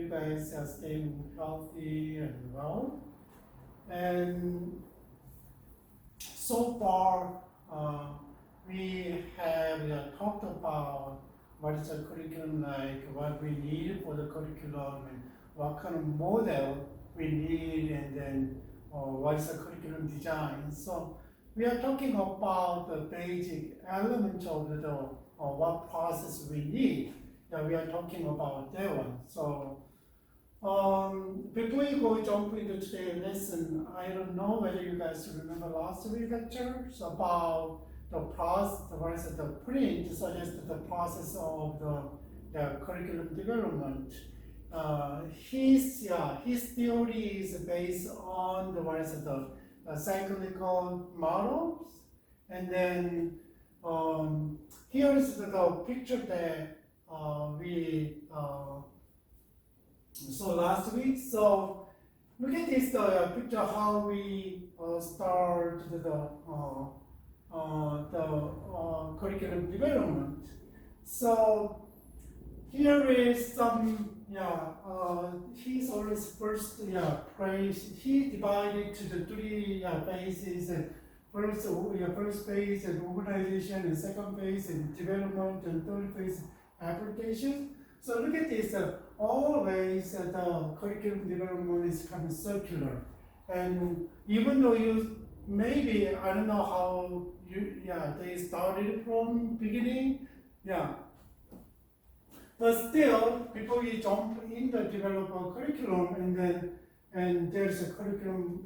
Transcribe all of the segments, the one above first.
you guys are staying healthy and well. And so far, we have talked about what is the curriculum like, what we need for the curriculum, and what kind of model we need, and then what is the curriculum design. So we are talking about the basic element of the what process we need. We are talking about that one. So before we go jump into today's lesson, I don't know whether you guys remember last week's lectures about the process, what is the print suggested the process of the curriculum development. His theory is based on the cyclical models, and then here is the picture that we saw last week. So look at this picture how we start the curriculum development. So here is some he's always first praise. He divided to the three phases. First phase and organization, and second phase and development, and third phase application. So look at this. Always the curriculum development is kind of circular, and even though you maybe I don't know how they started from beginning, but still before you jump in the development curriculum, and there's a curriculum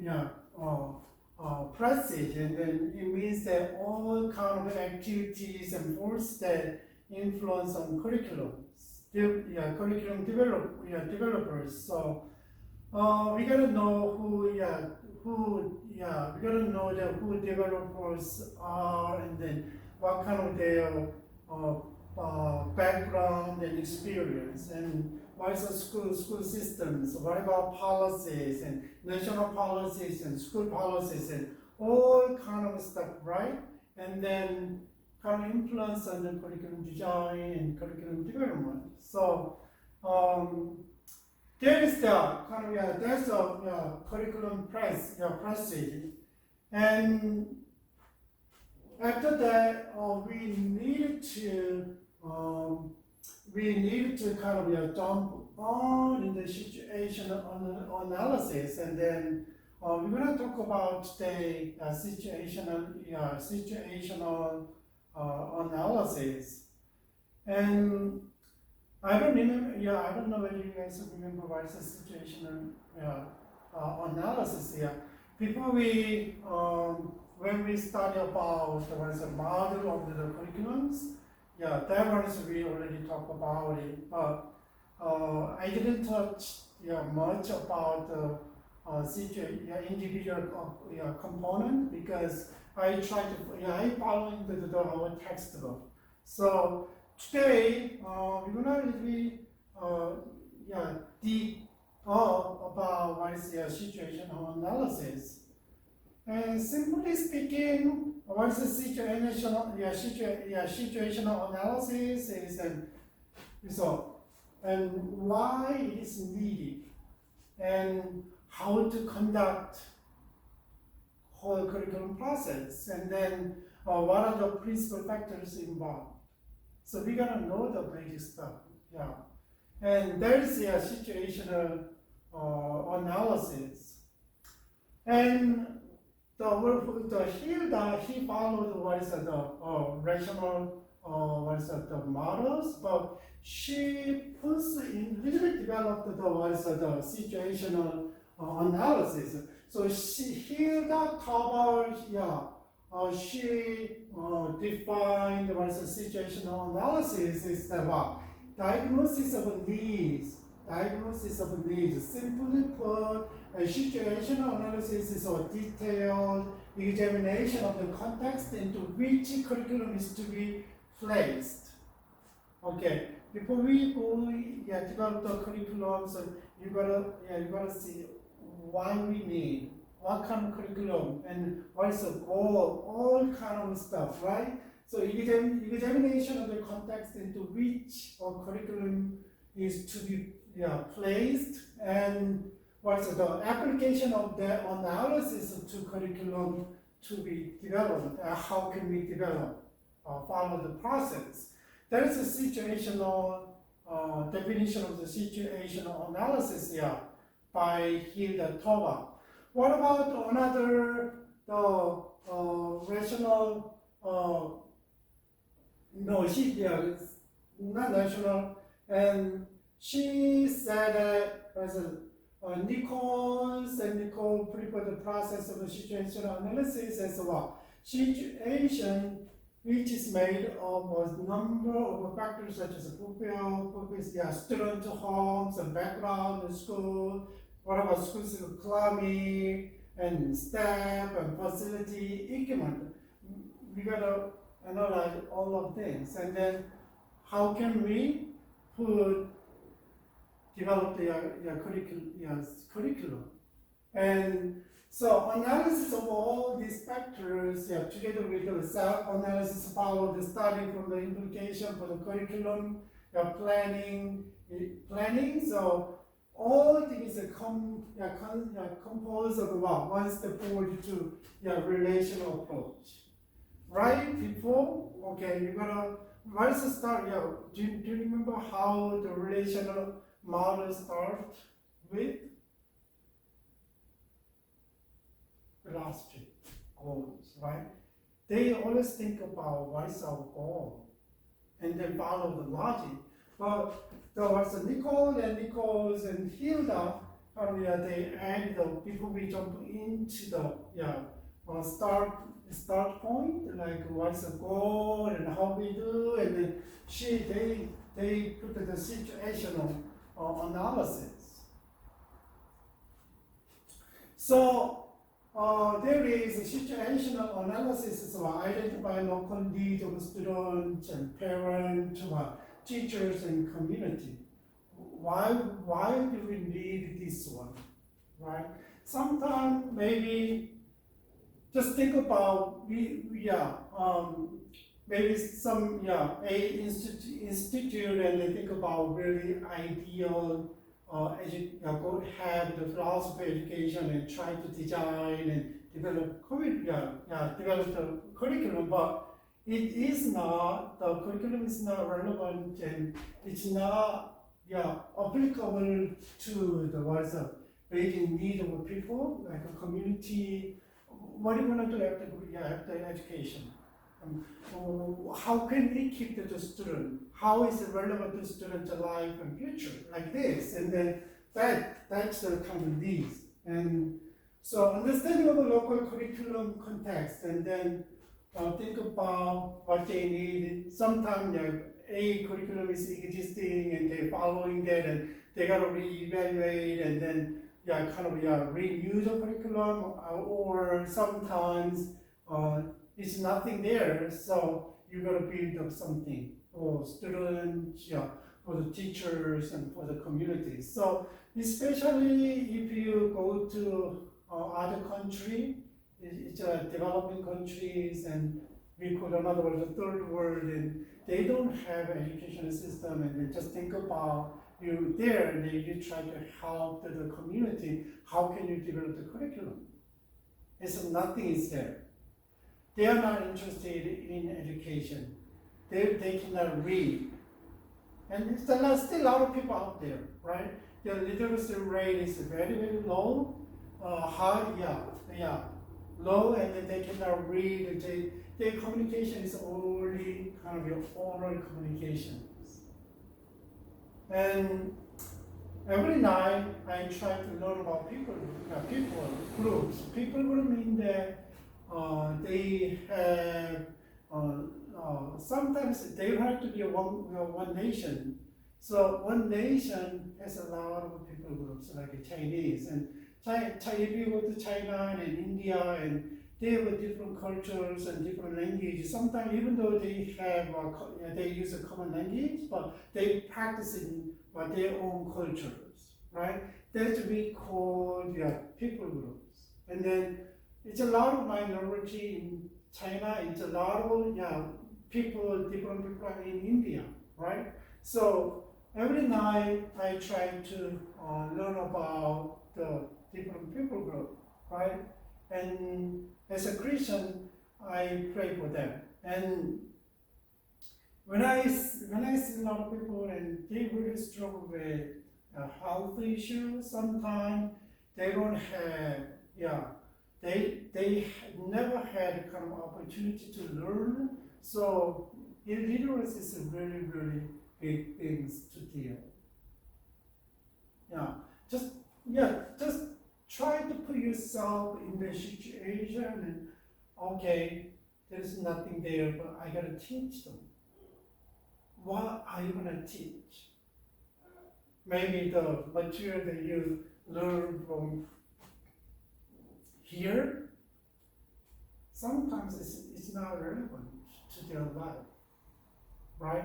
passage, and then it means that all kind of activities and forces that influence on curriculums, curriculum developers. So we gotta know who we gotta know that who developers are, and then what kind of their background and experience, and what is the school systems, what about policies and national policies and school policies and all kind of stuff, right? And then kind of influence on the curriculum design and curriculum development. So there is the kind of there's a curriculum passage, and after that we needed to kind of jump on in the situational analysis, and then we're going to talk about today situational analysis. And I don't know whether you guys remember what is the situational analysis here. Before we when we study about what is the model of the curriculums, that one is we already talked about it, but I didn't touch much about the individual component, because I try to I following our textbook. So today we're gonna really deep about what is the situational analysis. And simply speaking, what is the situational analysis is, and why it is needed, and how to conduct whole curriculum process, and then what are the principal factors involved. So we gotta know the basic stuff, and there is a situational analysis, and he followed what is the rational the models, but she puts in little bit developed what is the situational analysis. So Hilda covers she defined what is the situational analysis is about diagnosis of needs. Simply put, a situational analysis is a detailed examination of the context into which curriculum is to be placed. Okay, before we go develop the curriculum, so you gotta see why we need, what kind of curriculum, and what is the goal, all kind of stuff, right? So examination of the context into which curriculum is to be placed, and what's the application of the analysis to curriculum to be developed. How can we develop, follow the process? There is a situational definition of the situational analysis here by Hilda Tova. What about another rational? No, it's not rational, and she said that Nicole prepared the process of the situational analysis as well. Situation which is made of a number of factors such as purpose, student homes and background, and school, what about schools, climate, and staff, and facility, equipment. We gotta analyze all of things, and then how can we develop your curriculum? And so analysis of all these factors, together with the self-analysis, follow the study from the implication for the curriculum, planning. So all things composed of one step forward to relational approach. Right before, you're gonna once start. Do you remember how the relational model starts with? Philosophy goals, right? They always think about what is our goal and then follow the logic. But there was Nichols and Hilda, they add before we jump into the start point, like what's the goal and how we do, and then they put the situational analysis. So there is a situational analysis, so identify local needs of students and parents, teachers and community. Why do we need this one, right? Sometimes maybe just think about maybe some institute and they think about really ideal have the philosophy education and try to design and develop the curriculum, but the curriculum is not relevant and it's not applicable to the basic need of people, like a community. What are you going to do after education? How can we keep the student? How is it relevant to students' life and future? Like this, and then that's the kind of needs. And so understanding of the local curriculum context, and then think about what they need. Sometimes a curriculum is existing and they're following that, and they gotta reevaluate and then renew the curriculum, or sometimes it's nothing there, so you gotta build up something for students, for the teachers, and for the community. So especially if you go to other country, it's developing countries, and we call another word the third world, and they don't have an education system, and they just think about you there, and then you try to help the community. How can you develop the curriculum? It's nothing is there. They are not interested in education. They cannot read. And still a lot of people out there, right? The literacy rate is very, very low. Low, and then they cannot read. Their communication is only kind of oral communication. And every night I try to learn about people groups. People group mean that they have sometimes they have to be one nation. So one nation has a lot of people groups, like Chinese, and if you go to China and India, and they have different cultures and different languages. Sometimes even though they have they use a common language, but they practice in their own cultures, right? That's we call people groups. And then it's a lot of minority in China. It's a lot of different people in India, right? So every night I try to learn about the different people group, right? And as a Christian, I pray for them. And when I see a lot of people and they really struggle with health issues, sometimes they don't have, they never had kind of opportunity to learn. So illiteracy is a really, really big things to deal. Just try to put yourself in the situation and okay, there's nothing there, but I gotta teach them. What are you gonna teach? Maybe the material that you learn from here, sometimes it's not relevant to their life, right?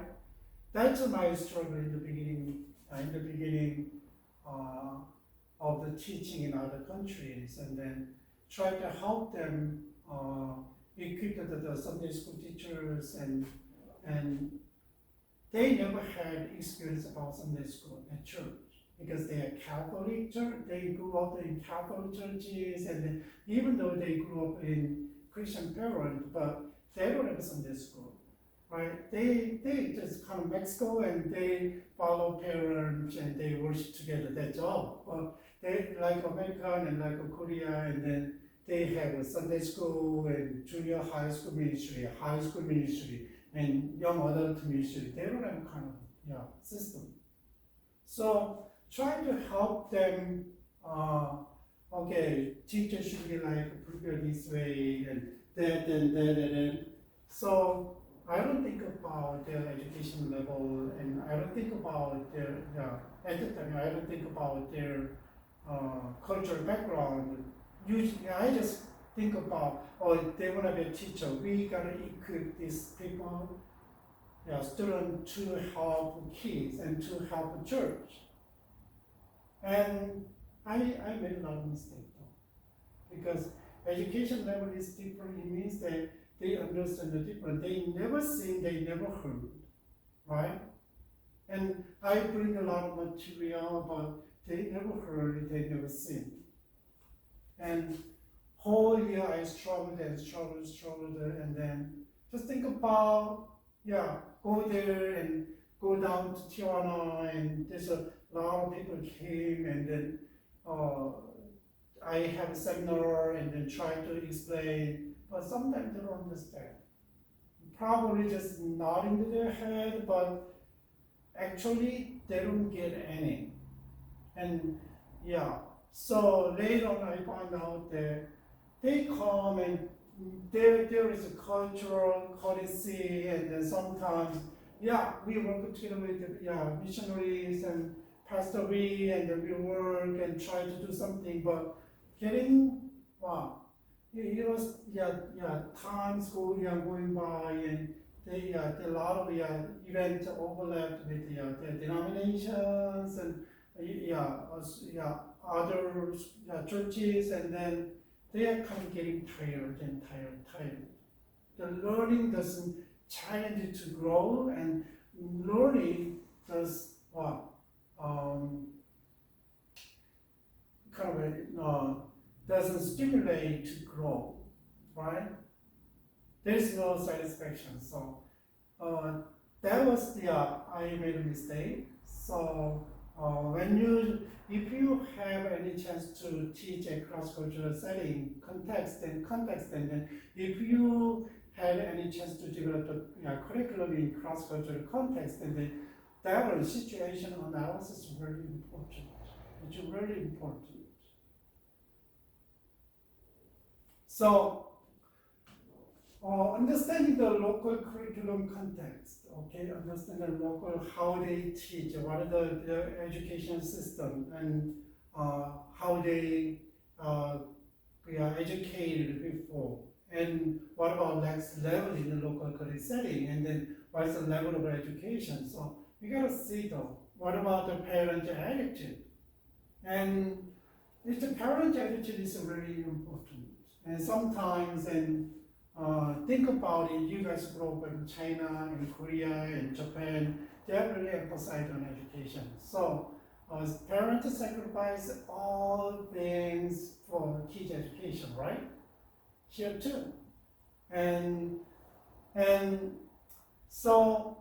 That's my struggle in the beginning of the teaching in other countries, and then try to help them equip the Sunday school teachers, and they never had experience about Sunday school at church because they are Catholic church. They grew up in Catholic churches, and even though they grew up in Christian parents, but they don't have Sunday school, right? They just come to Mexico and they follow parents and they worship together. That's all. But they like American and like Korea, and then they have a Sunday school and junior high school ministry, and young adult ministry. They don't have kind of system. So try to help them. Okay, teacher should be like prepare this way and that. So I don't think about their education level, and I don't think about their at the time I don't think about their cultural background. Usually, I just think about, they want to be a teacher. We gotta equip these people, students, to help kids and to help the church. And I made a lot of mistakes though, because education level is different. It means that they understand the difference. They never seen, they never heard, right? And I bring a lot of material, but they never heard it, they never seen. And whole year I struggled, and then just think about, go there and go down to Tijuana, and there's a lot of people came, and then I have a seminar and then try to explain, but sometimes they don't understand. Probably just nodding to their head, but actually they don't get any. And so later on I found out that they come and there is a cultural courtesy, and then sometimes we work together with missionaries and Pastor V, and then we work and try to do something, but getting it was times going by, and a lot of events overlapped with the denominations and other churches, and then they are kind of getting tired. The learning doesn't challenge you to grow, and learning does doesn't stimulate to grow, right? There's no satisfaction. So that was I made a mistake. So if you have any chance to teach a cross-cultural setting context, and then if you had any chance to develop a curriculum in cross-cultural context, and then that was situational analysis is very important. It's really important. So understanding the local curriculum context, understand the local, how they teach, what are the education system, and how they are educated before, and what about next level in the local curriculum setting, and then what's the level of education. So we gotta see though, what about the parent attitude? And if the parent attitude is really important, and sometimes think about it, you guys grow up in China, in Korea, in Japan, they really emphasize on education. So parents sacrifice all things for kids' education, right? Here too. And so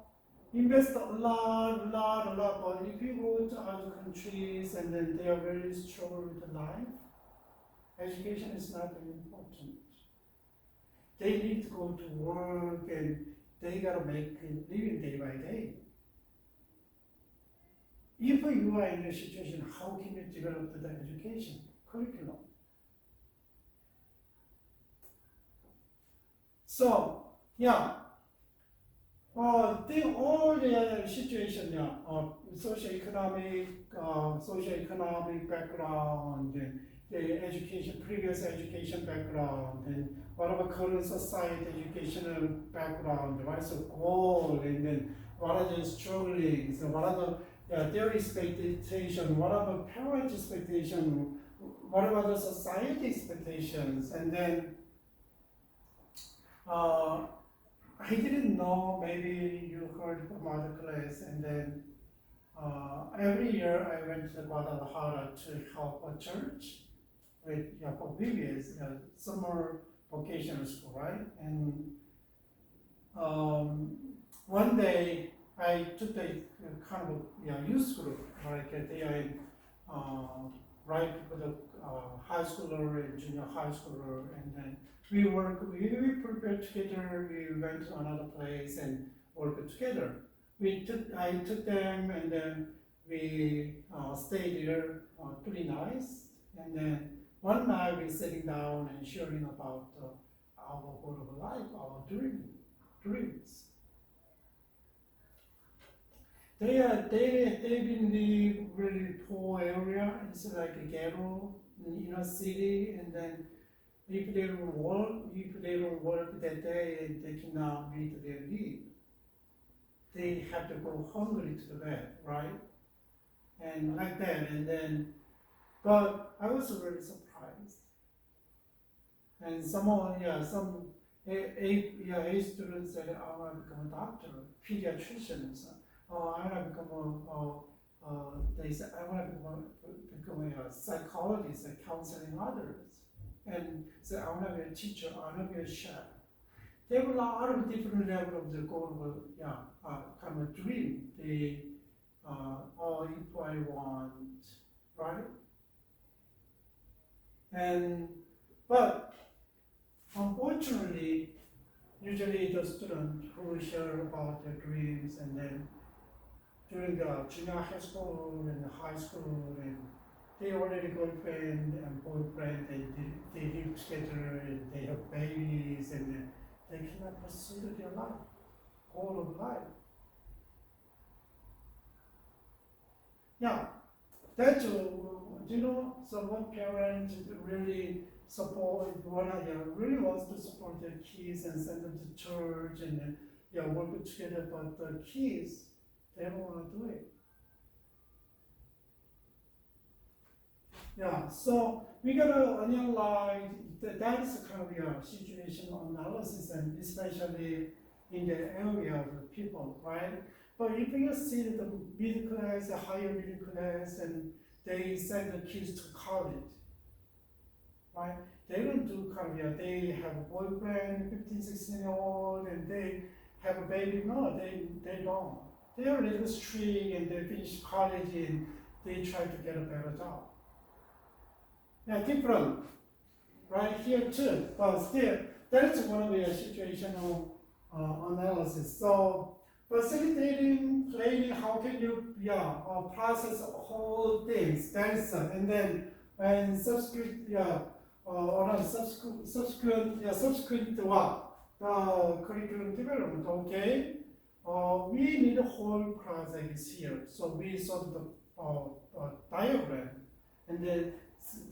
invest a lot, but if you go to other countries and then they are very struggle with life, education is not very important. They need to go to work and they gotta make a living day by day. If you are in a situation, how can you develop the education curriculum? So, yeah, think all the situation, socioeconomic background, and the education, previous education background, and what about current society educational background, what is the goal, and then what are the strugglings, what are their expectation, what are the parents' expectation, what about the society expectations, and then I didn't know, maybe you heard from other class, and then every year I went to Guadalajara to help a church with for VBS, summer vocational school, right? And one day I took the kind of youth group, like they are in, right with the high schooler and junior high schooler, and then we prepared together, we went to another place and worked together. I took them and then we stayed there 3 nights, and then one night we sitting down and sharing about our goal of life, our dreams. They live in the really poor area. It's like a ghetto in a city, and then if they don't work that day, they cannot meet their need. They have to go hungry to the bed, right? And like that, and then, but I was really surprised. And some A students said, I want to become a doctor, pediatricians. I want to become they said, I want to become a psychologist, counseling others. And so I want to be a teacher, I want to be a chef. There were a lot of different levels of the goal of, kind of a dream. They, if I want, right? But unfortunately, usually the students who share about their dreams, and then during the junior high school and high school, and they already girlfriend and boyfriend, and they live together, and they have babies, and they cannot pursue their life, goal of life. Yeah, that's some parents really really wants to support their kids and send them to church and work together, but the kids, they don't want to do it. Yeah, so we gotta analyze that is kind of situational analysis, and especially in the area of the people, right? But if you see the middle class, the higher middle class, and they send the kids to college, right? They don't do career. They have a boyfriend, 15, 16-year-old, and they have a baby. No, they don't. They are a little strict, and they finish college, and they try to get a better job. Yeah, different, right here too. But still, that's one of the situational analysis. So facilitating, planning, how can you process whole things? That's and then and subsequent curriculum development. Okay, we need a whole project here. So we saw the diagram, and then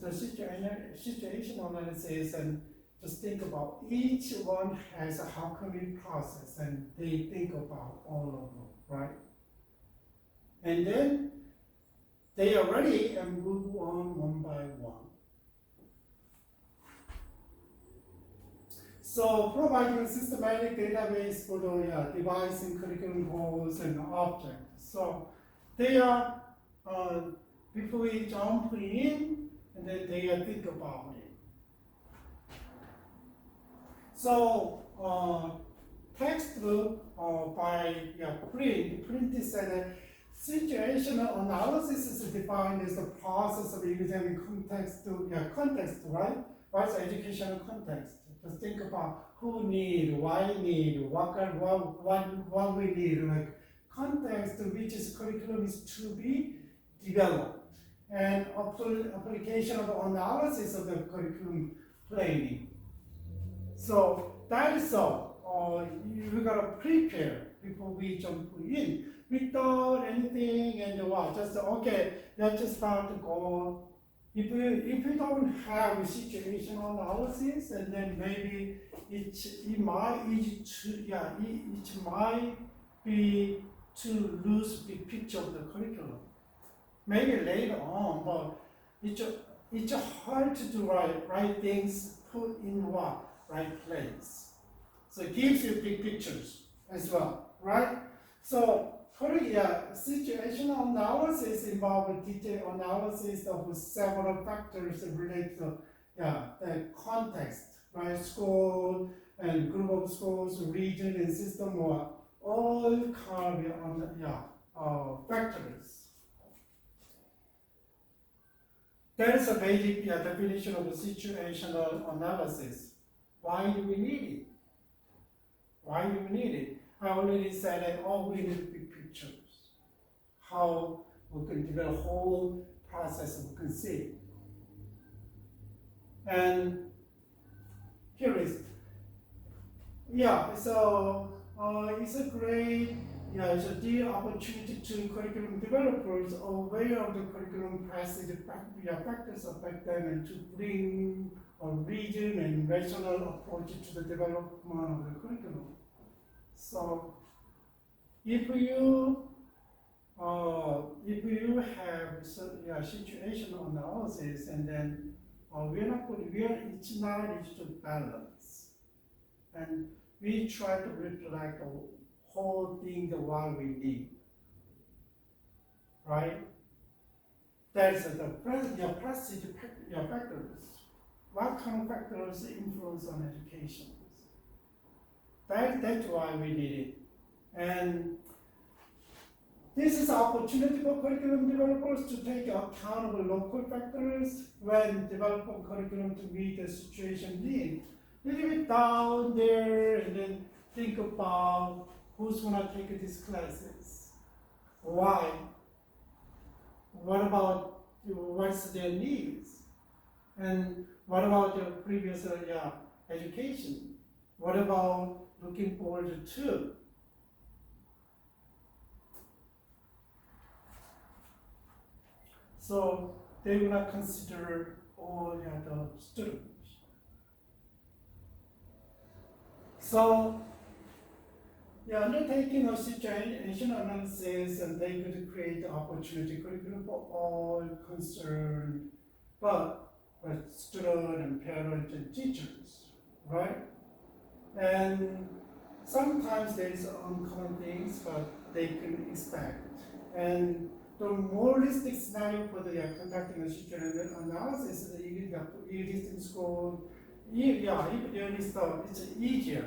the situation analysis, and just think about each one has a how can we process, and they think about all of them, right? And then they are ready and move on one by one. So providing a systematic database for the devising curriculum goals and objects. So they are, before we jump in, and then they think about it. So textbook by Print said situational analysis is defined as the process of examining context, right? What's educational context? Just think about who need, why need, what we need, like context which is curriculum is to be developed, and application of analysis of the curriculum planning. So that is all. You gotta prepare before we jump in without anything and just okay. Let's just start to go. If you don't have situational analysis, and then maybe it might be to lose the picture of the curriculum. Maybe later on, but it's hard to do right things put in right place. So it gives you big pictures as well, right? So situational analysis involves detailed analysis of several factors related to the context, right? School and group of schools, region and system, or all kind of factors. That is a basic definition of situational analysis. Why do we need it? Why do we need it? I already said that we need big pictures. How we can develop whole process we can see. And here is, so it's a great, it's a deal opportunity to curriculum developers aware of the curriculum passage factors affect them, and to bring a region and regional approach to the development of the curriculum. So if you have situational analysis, and then it's not easy to balance, and we try to reflect the whole thing, the what we need, right? That's the passage factors. What kind of factors influence on education? That's why we need it. And this is an opportunity for curriculum developers to take account of local factors when developing curriculum to meet the situation need. A little bit down there, and then think about who's gonna take these classes, why, what about what's their needs, and what about their previous education, what about looking forward to. So they will not consider all the students. So undertaking a situation analysis, and they could create the opportunity curriculum for all concerned, but student and parents and teachers, right? And sometimes there is uncommon things, but they can expect. And the more realistic scenario for the conducting a situational analysis is the existing school. If there is it's easier.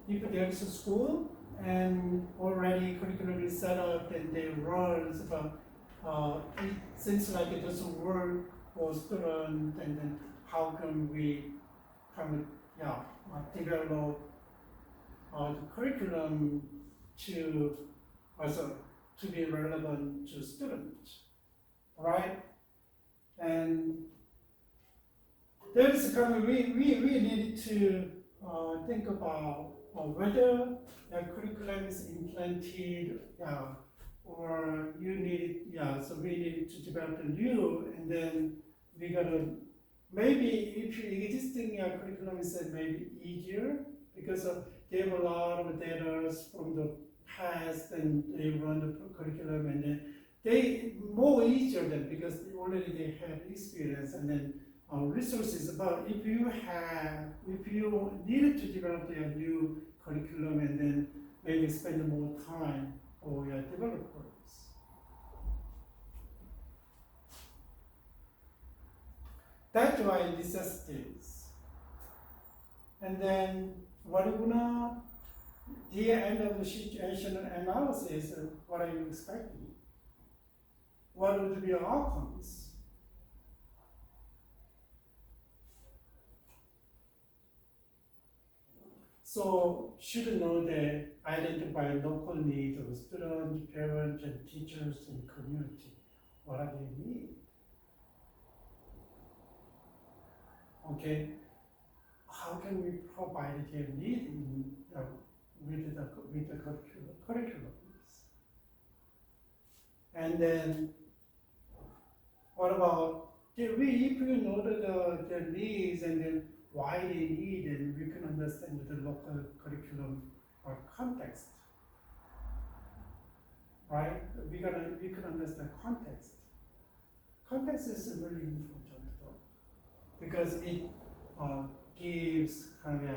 If there is a school and already curriculum is set up and they run, it seems like it doesn't work for students, and then how can we develop the curriculum to be relevant to students, right? And there is we need to think about whether the curriculum is implemented, or you need so we need to develop a new, and then we gotta maybe if existing curriculum is maybe easier because they have a lot of data from the past, and they run the curriculum, and then they more easier than because already they have experience, and then resources, but if you needed to develop a new curriculum and then maybe spend more time for your developers. That's why necessities. And then what are gonna the end of the situational analysis, what are you expecting? What would be your outcomes? So should know that identify local needs of students, parents, and teachers and community. What are they need? Okay, how can we provide their need in, with the curriculums? And then what about if you know the needs and then why they need, and we can understand the local curriculum or context, right? We can understand context. Context is really important though, because it gives kind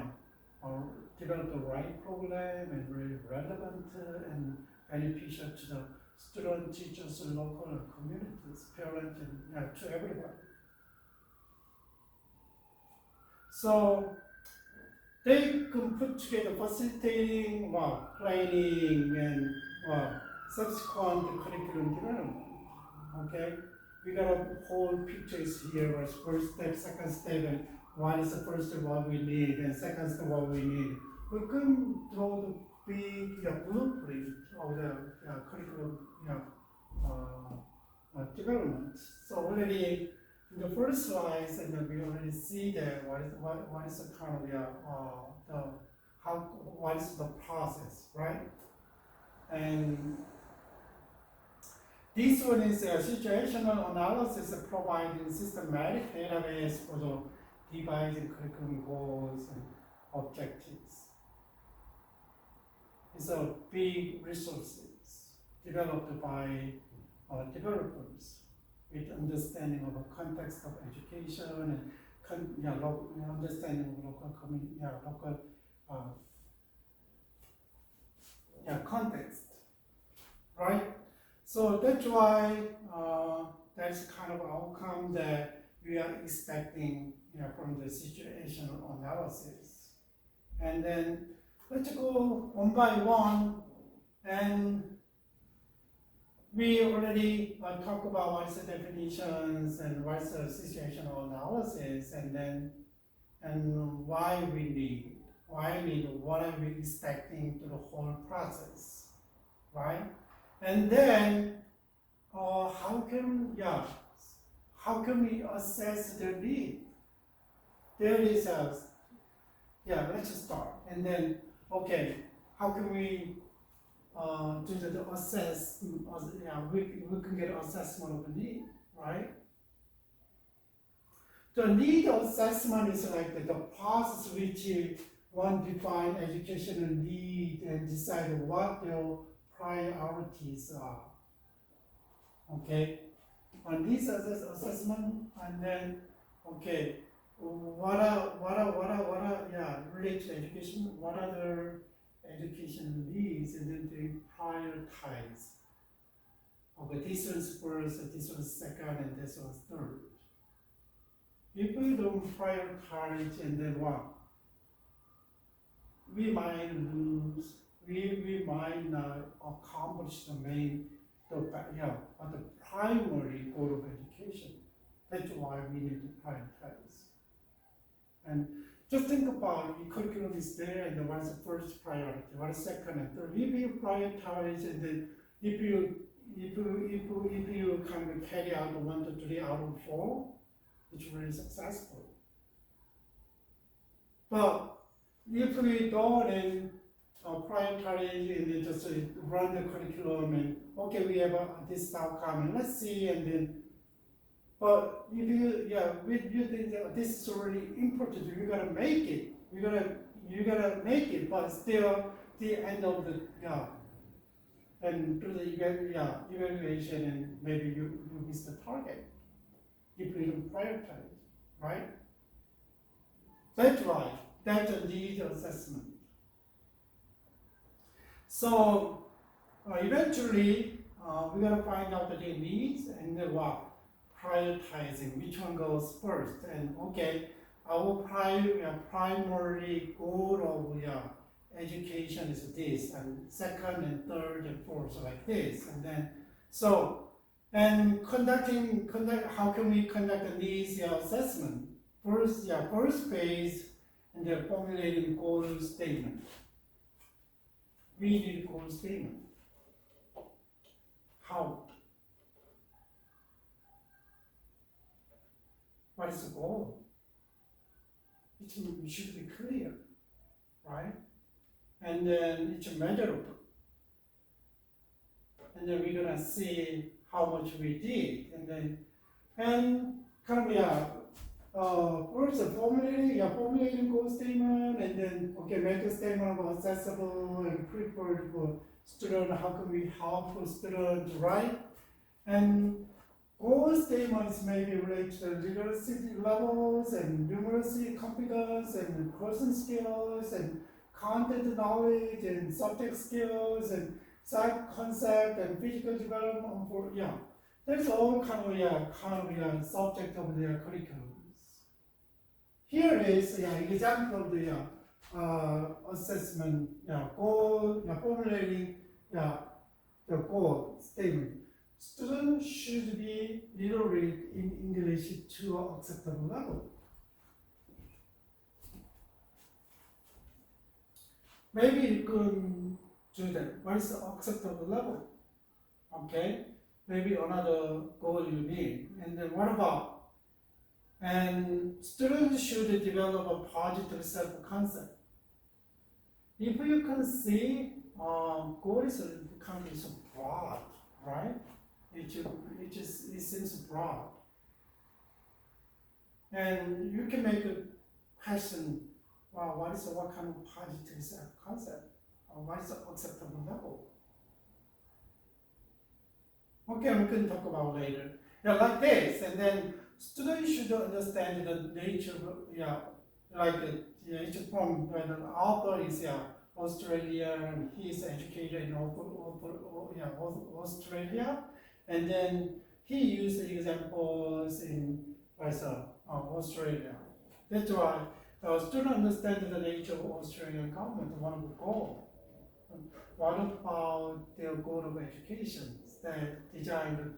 of develop the right program and really relevant and beneficial to the student, teachers, local communities, parents, and to everybody. So they can put together facilitating, planning, and subsequent curriculum development. Okay, we got a whole pictures here as first step, second step, and what is the first step what we need, and second step what we need. We can draw the big blueprint of the curriculum development. So already in the first slides, and we already see that what is the kind of what is the process, right? And this one is a situational analysis providing systematic database for the devising curriculum goals and objectives. It's a big resources developed by developers with understanding of the context of education and understanding of local community, context, right? So that's why that's kind of outcome that we are expecting from the situational analysis. And then let's go one by one, and we already talked about what's the definitions and what's the situational analysis, and why we need, what are we expecting to the whole process, right? And then how can we assess the need? There is let's start, and then how can we do the assess? We can get assessment of the need, right? The need assessment is like the process which one define educational need and decide what their priorities are. Okay, on this assessment, and then what are related to education? What are the education needs, and then they prioritize. Okay, this one's first, this one's second, and this one's third. If we don't prioritize, and then what? We might lose. We might not accomplish the primary goal of education. That's why we need to prioritize. And just think about the curriculum is there, and what is the first priority, what is second and third. If you prioritize, and then if you kind of carry out 1 to 3 out of 4, it's really successful. But if we don't prioritize and then just run the curriculum and we have this outcome and let's see, and then but if you think that this is already important, you gotta make it. You gotta make it, but still the end of the and through the evaluation, and maybe you miss the target if you don't prioritize, right? That's right. That's a need assessment. So eventually, we're gonna find out the needs and then what prioritizing which one goes first. And okay, our primary goal of education is this, and second and third and fourth like this, and then so and how can we conduct a needs assessment? First phase, and then formulating goal statement. We need goal statement. How? What is the goal? It should be clear, right? And then it's measurable. And then we're gonna see how much we did, and kind of first formulating goal statement, and then make a statement about accessible and preferred for student. How can we help for student, right? And goal statements may be related to literacy levels and numeracy competence and person skills and content knowledge and subject skills and psych concept and physical development that's all kind of subject of their curriculums. Here is example of the assessment goal formulating the goal statement. Students should be literate in English to an acceptable level. Maybe you could do that. What is the acceptable level? Okay, maybe another goal you need. And then what about? And students should develop a positive self-concept. If you can see, goal is kind of so broad, right? It seems broad. And you can make a question, well, what kind of positive self-concept? Or what is the acceptable level? Okay, we can talk about later. Like this, and then students should understand the nature of, each form, when the author is Australia, and he is educated in Australia, and then he used examples in Australia. That's why students understand the nature of Australian government, one of the goals. What about their goal of education? That designed, that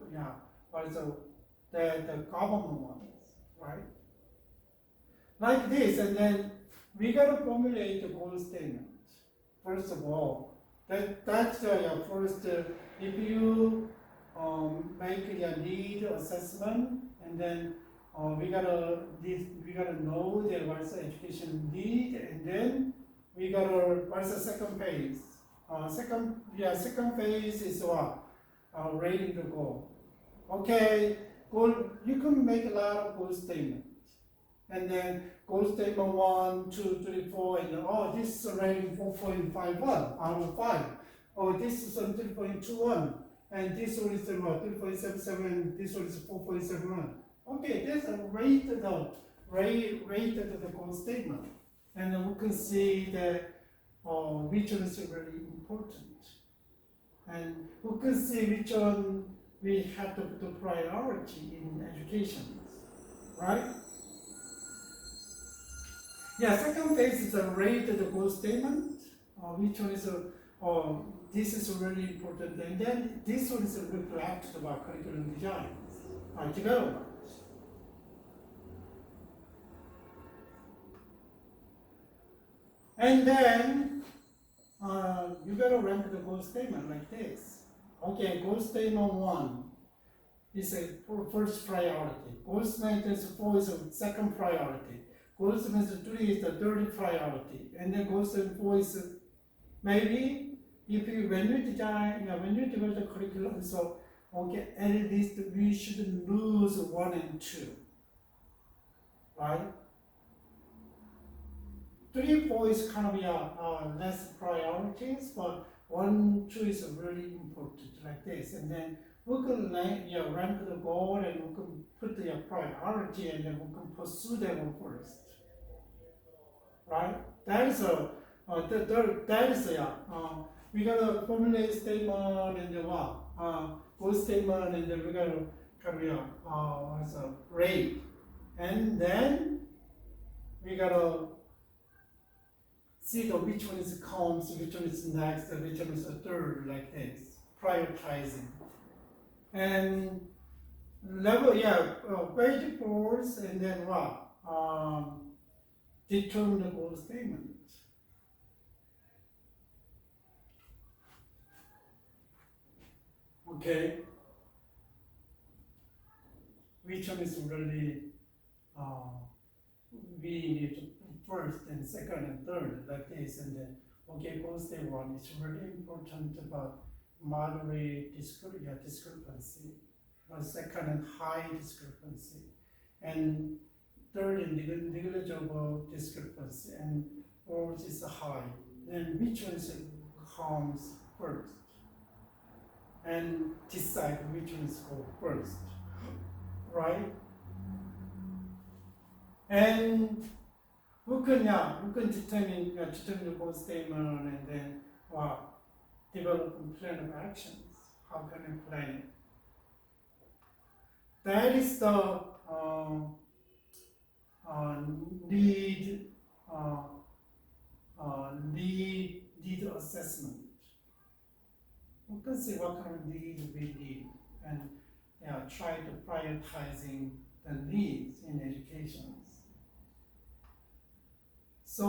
the government wants, right? Like this, and then we gotta formulate the goal statement. First of all, that's the first. If you make a need assessment, and then we gotta know that what's the education need, and then we gotta what's the second phase. Second phase is what? Rating the goal. Okay, goal. You can make a lot of goal statements, and then goal statement 1, 2, 3, 4, and this is rating 4.51 out of 5. This is 3.21, and this one is 3.77. This one is 4.71. Okay, that's rated the goal statement, and then we can see that which one is really important. And we can see which one we have to put a priority in education, right? Second phase is a rate the goal statement. Which one is this is really important, and then this one is reflected about curriculum design, development. And then you gotta rank the goal statement like this. Okay, goal statement 1 is a first priority. Goal statement 4 is a second priority. Goal statement 3 is the third priority. And then goal statement 4 is maybe when you develop the curriculum, so at least we should lose 1 and 2, right? 3, 4 is kind of less priorities, but 1, 2 is really important, like this. And then we can rank the goal and we can put the priority and then we can pursue them first, right? That is we gotta formulate statement and then what? Goal statement and then we gotta rate, and then we gotta see which one is comes, which one is next, which one is third, like this, prioritizing. And level, page force, and then what? Determine the goal statement. Okay. Which one is really we need to first and second and third, like this, and then goal state one is really important about moderate discrepancy, but second and high discrepancy, and third and negligible discrepancy, and fourth is high. Then which one comes first, and decide which ones go first, right? And we can determine the goal statement and then develop a plan of actions. How can we plan it? That is the need assessment. We can see what kind of needs we need and try to prioritizing the needs in education. So,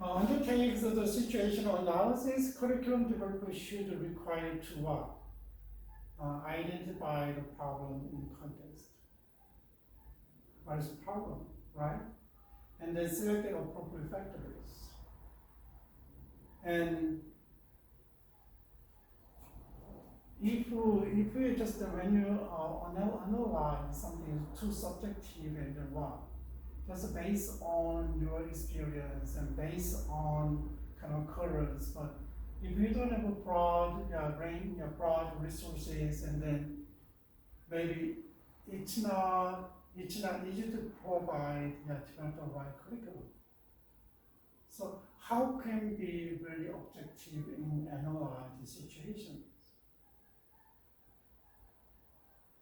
undertakes the situational analysis, curriculum developer should require to identify the problem in context. What is the problem, right? And then select the appropriate factors. And if you just when you analyze something too subjective and just based on your experience and based on kind of currents, but if you don't have a broad broad resources, and then maybe it's not easy to provide the right curriculum. So how can we be really objective in analyzing situations?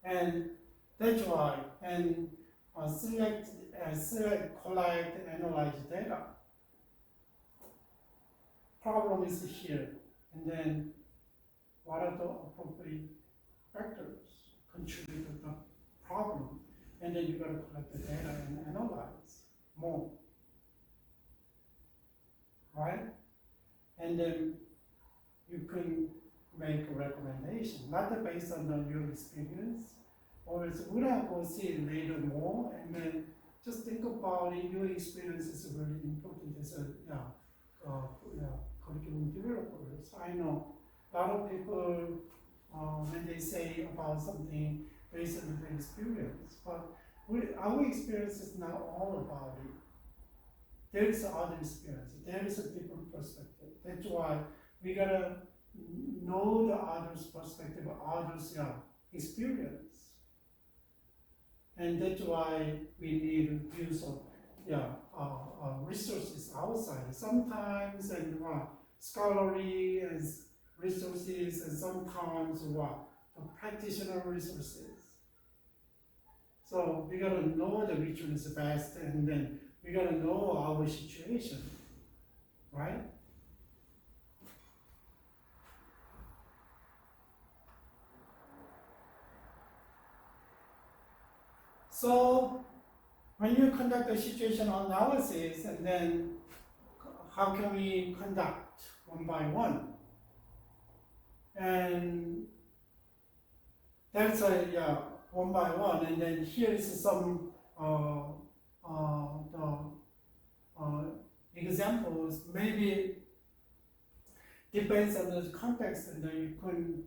And that's why, and select, collect, and analyze data. Problem is here, and then what are the appropriate factors contribute to the problem? And then you got to collect the data and analyze more, right? And then you can make a recommendation, not based on your experience, or it's we're not going to see it later more, and then just think about it. Your experience is really important as a curriculum developers. I know a lot of people when they say about something based on their experience, but our experience is not all about it. There is other experience. There is a different perspective. That's why we gotta know the other's perspective, others' experience. And that's why we need use of resources outside. Sometimes scholarly as resources, and sometimes the practitioner resources. So we gotta know which one is best, and then we gotta know our situation, right? So when you conduct a situational analysis, and then how can we conduct one by one? And that's one by one, and then here is some examples. Maybe depends on the context, and then you couldn't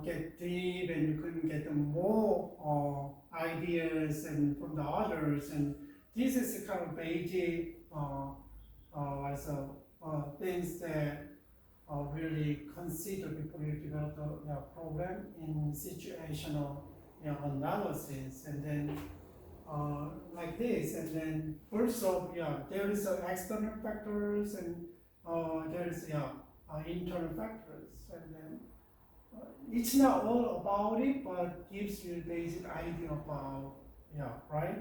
get deep, and you couldn't get more ideas and from the others. And this is a kind of basic things that really consider before you develop the program in situational analysis, and then like this, and then also there is external factors and there is internal factors, and then it's not all about it, but gives you a basic idea about right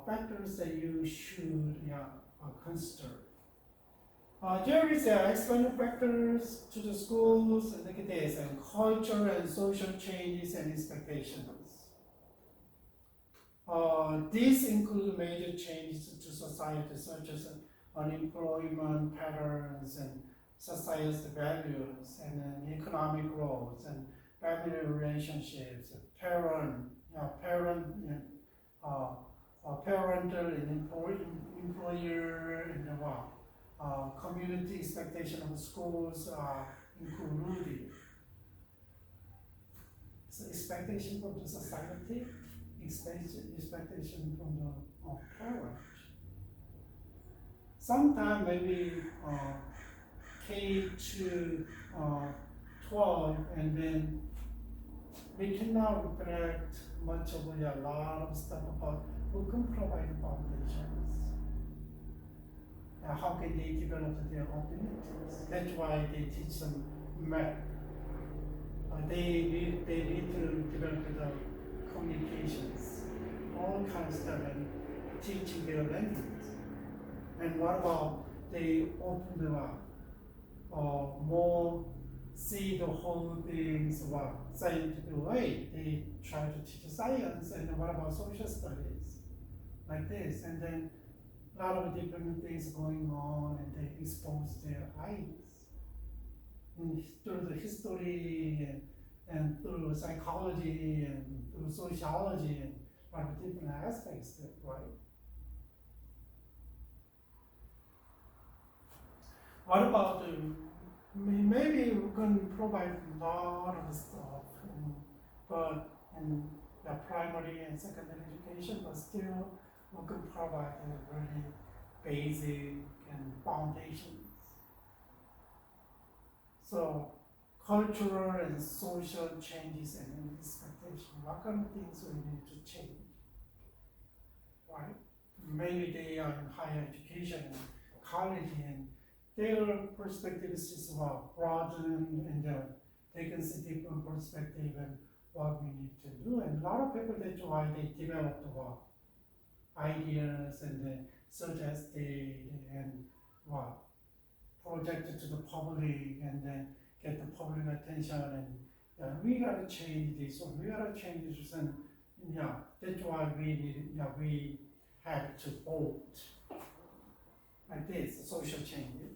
factors that you should consider. There is external factors to the schools, and look at this, and culture and social changes and expectations. These include major changes to society, such as unemployment patterns and societal values, and economic growth, and family relationships, parental and employer, and community expectation of schools are included. So expectation from the society, expectation from the parents. Sometimes maybe K to 12, and then we cannot reflect much of a lot of stuff about who can provide foundations. How can they develop their abilities? That's why they teach them math. They need to develop the communications, all kinds of stuff, and teaching their language. And what about they open them up, more see the whole things scientific way. They try to teach science, and what about social studies, like this, and then a lot of different things going on, and they expose their eyes through the history and through psychology and through sociology and a lot of different aspects there, right? What about maybe we can provide a lot of stuff, but in the primary and secondary education, but still we can provide a really basic and foundations. So cultural and social changes and expectation, what kind of things we need to change, right? Maybe they are in higher education, college, and their perspective is just broaden, and they can see different perspective and what we need to do. And a lot of people, that's why they develop ideas and suggest and project it to the public, and then get the public attention, and we gotta change this, or we gotta change this, and that's why we have to vote like this, social changes.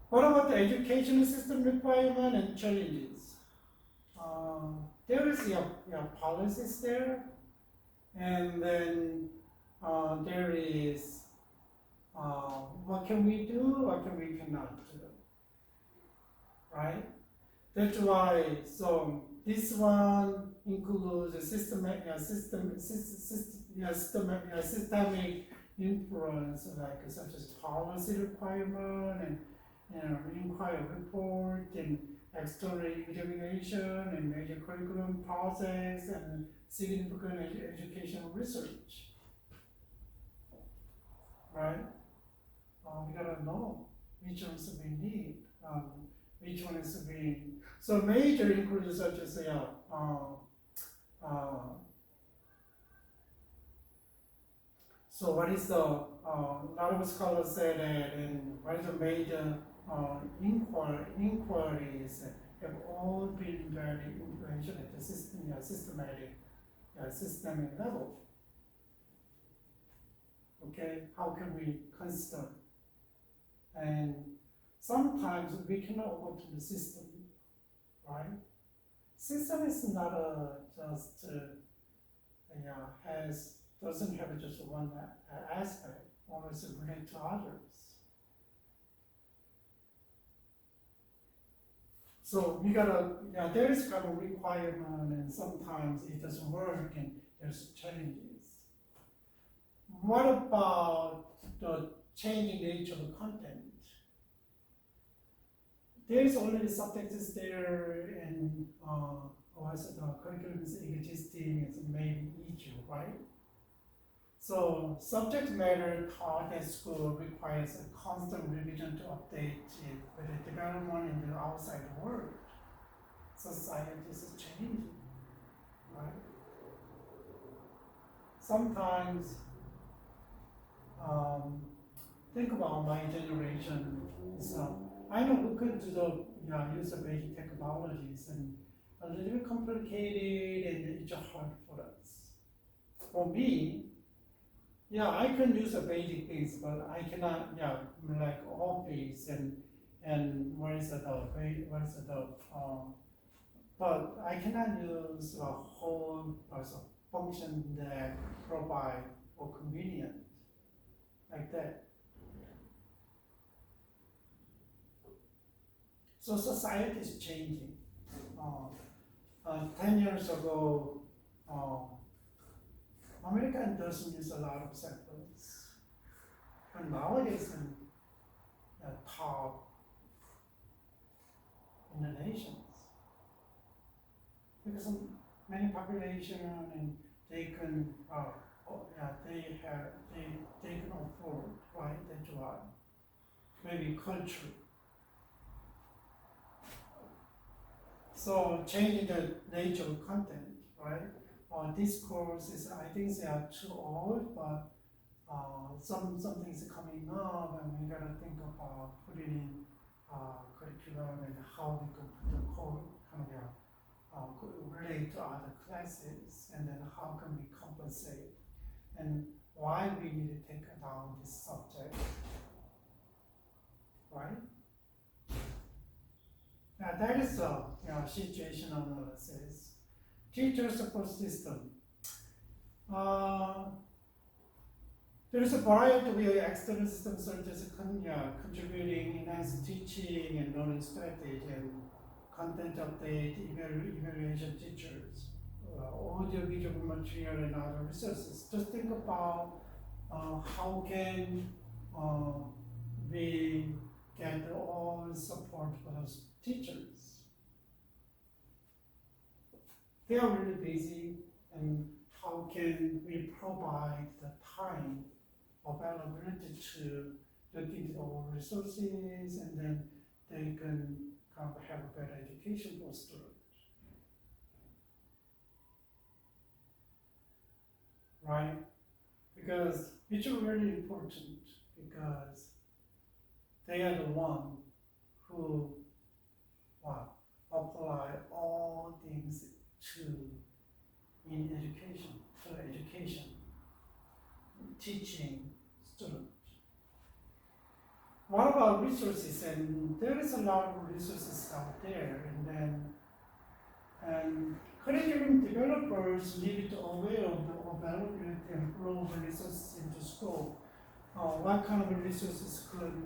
What about the education system requirement and challenges? There is policies there, and then there is what can we do, what we cannot do, right? That's why, so this one includes a systemic influence, like such as policy requirement and inquiry report and external examination and major curriculum process and significant educational research, right? We gotta know which ones we need, which ones we. So major includes such as so what is the a lot of scholars say that, and what is the major inquiries have all been very influential at the systemic level. Okay, how can we consider? And sometimes we cannot work in the system, right? System is not doesn't have just one aspect, always relate to others. So we gotta, there is kind of requirement, and sometimes it doesn't work, and there's challenges. what about the changing nature of the content? There is already subjects there, and also the curriculum is existing. It's maybe easier, right? So subject matter taught at school requires a constant revision to update it with the development in the outside world. Society is changing, right? Sometimes think about my generation. So I know we could do the use of basic technologies and a little bit complicated and it's hard for us. For me, yeah, I can use the basic things, but I cannot, like Office and but I cannot use a whole function that provide or convenient like that. So society is changing. 10 years ago, America doesn't use a lot of cell phones. And nowadays, top in the nations. Because many population and they can, they can afford, right? That's why. Maybe culture. So changing the nature of content, right? These courses, I think they are too old, but some things are coming up, and we gotta think about putting in curriculum and how we can put the code relate to other classes, and then how can we compensate, and why we need to take down this subject, right? Now that is a situational analysis. Teacher support system. There is a variety of external systems such as contributing enhanced teaching and learning strategy and content update, evaluation teachers, audio visual material and other resources. Just think about how can we get all support for those teachers. They are really busy, and how can we provide the time availability to look into all resources, and then they can have a better education for students, right? Because it's really important, because they are the one who apply all things in education, teaching students. What about resources? And there is a lot of resources out there, and curriculum developers need to be aware of the availability and flow of resources into school. What kind of resources could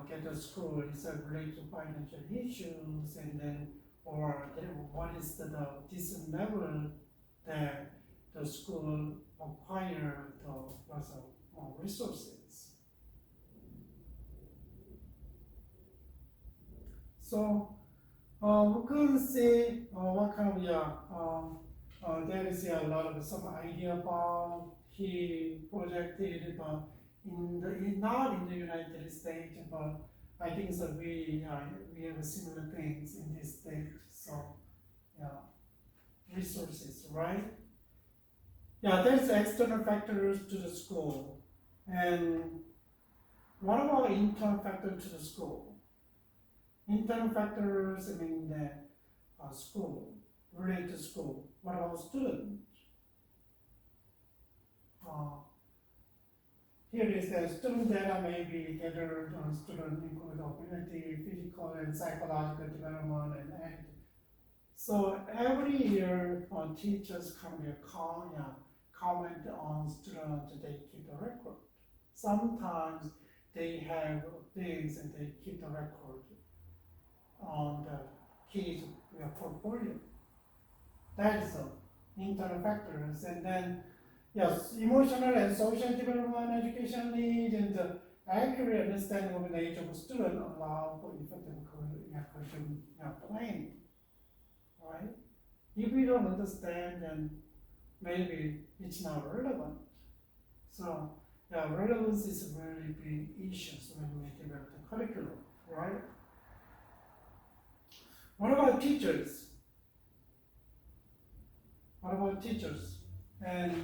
get to school? Is it related to financial issues, and then what is the decent level that the school acquire the resources. So we can see what kind of there is a lot of some idea about he projected, but not in the United States, but I think that we have similar things in this state. So resources, right? There's external factors to the school. And what about internal factors to the school? Internal factors, the school, related to school. What about students? Here is the student data may be gathered on student include ability, physical and psychological development and attitude. So every year teachers comment on students, they keep the record. Sometimes they have things and they keep the record on the kids' portfolio. That is the internal factors. And then yes, emotional and social development, education needs, and the accurate understanding of the nature of a student allow for effective curriculum planning, right? If we don't understand, then maybe it's not relevant. So, relevance is a very big issue when we develop the curriculum, right? What about teachers? What about teachers? And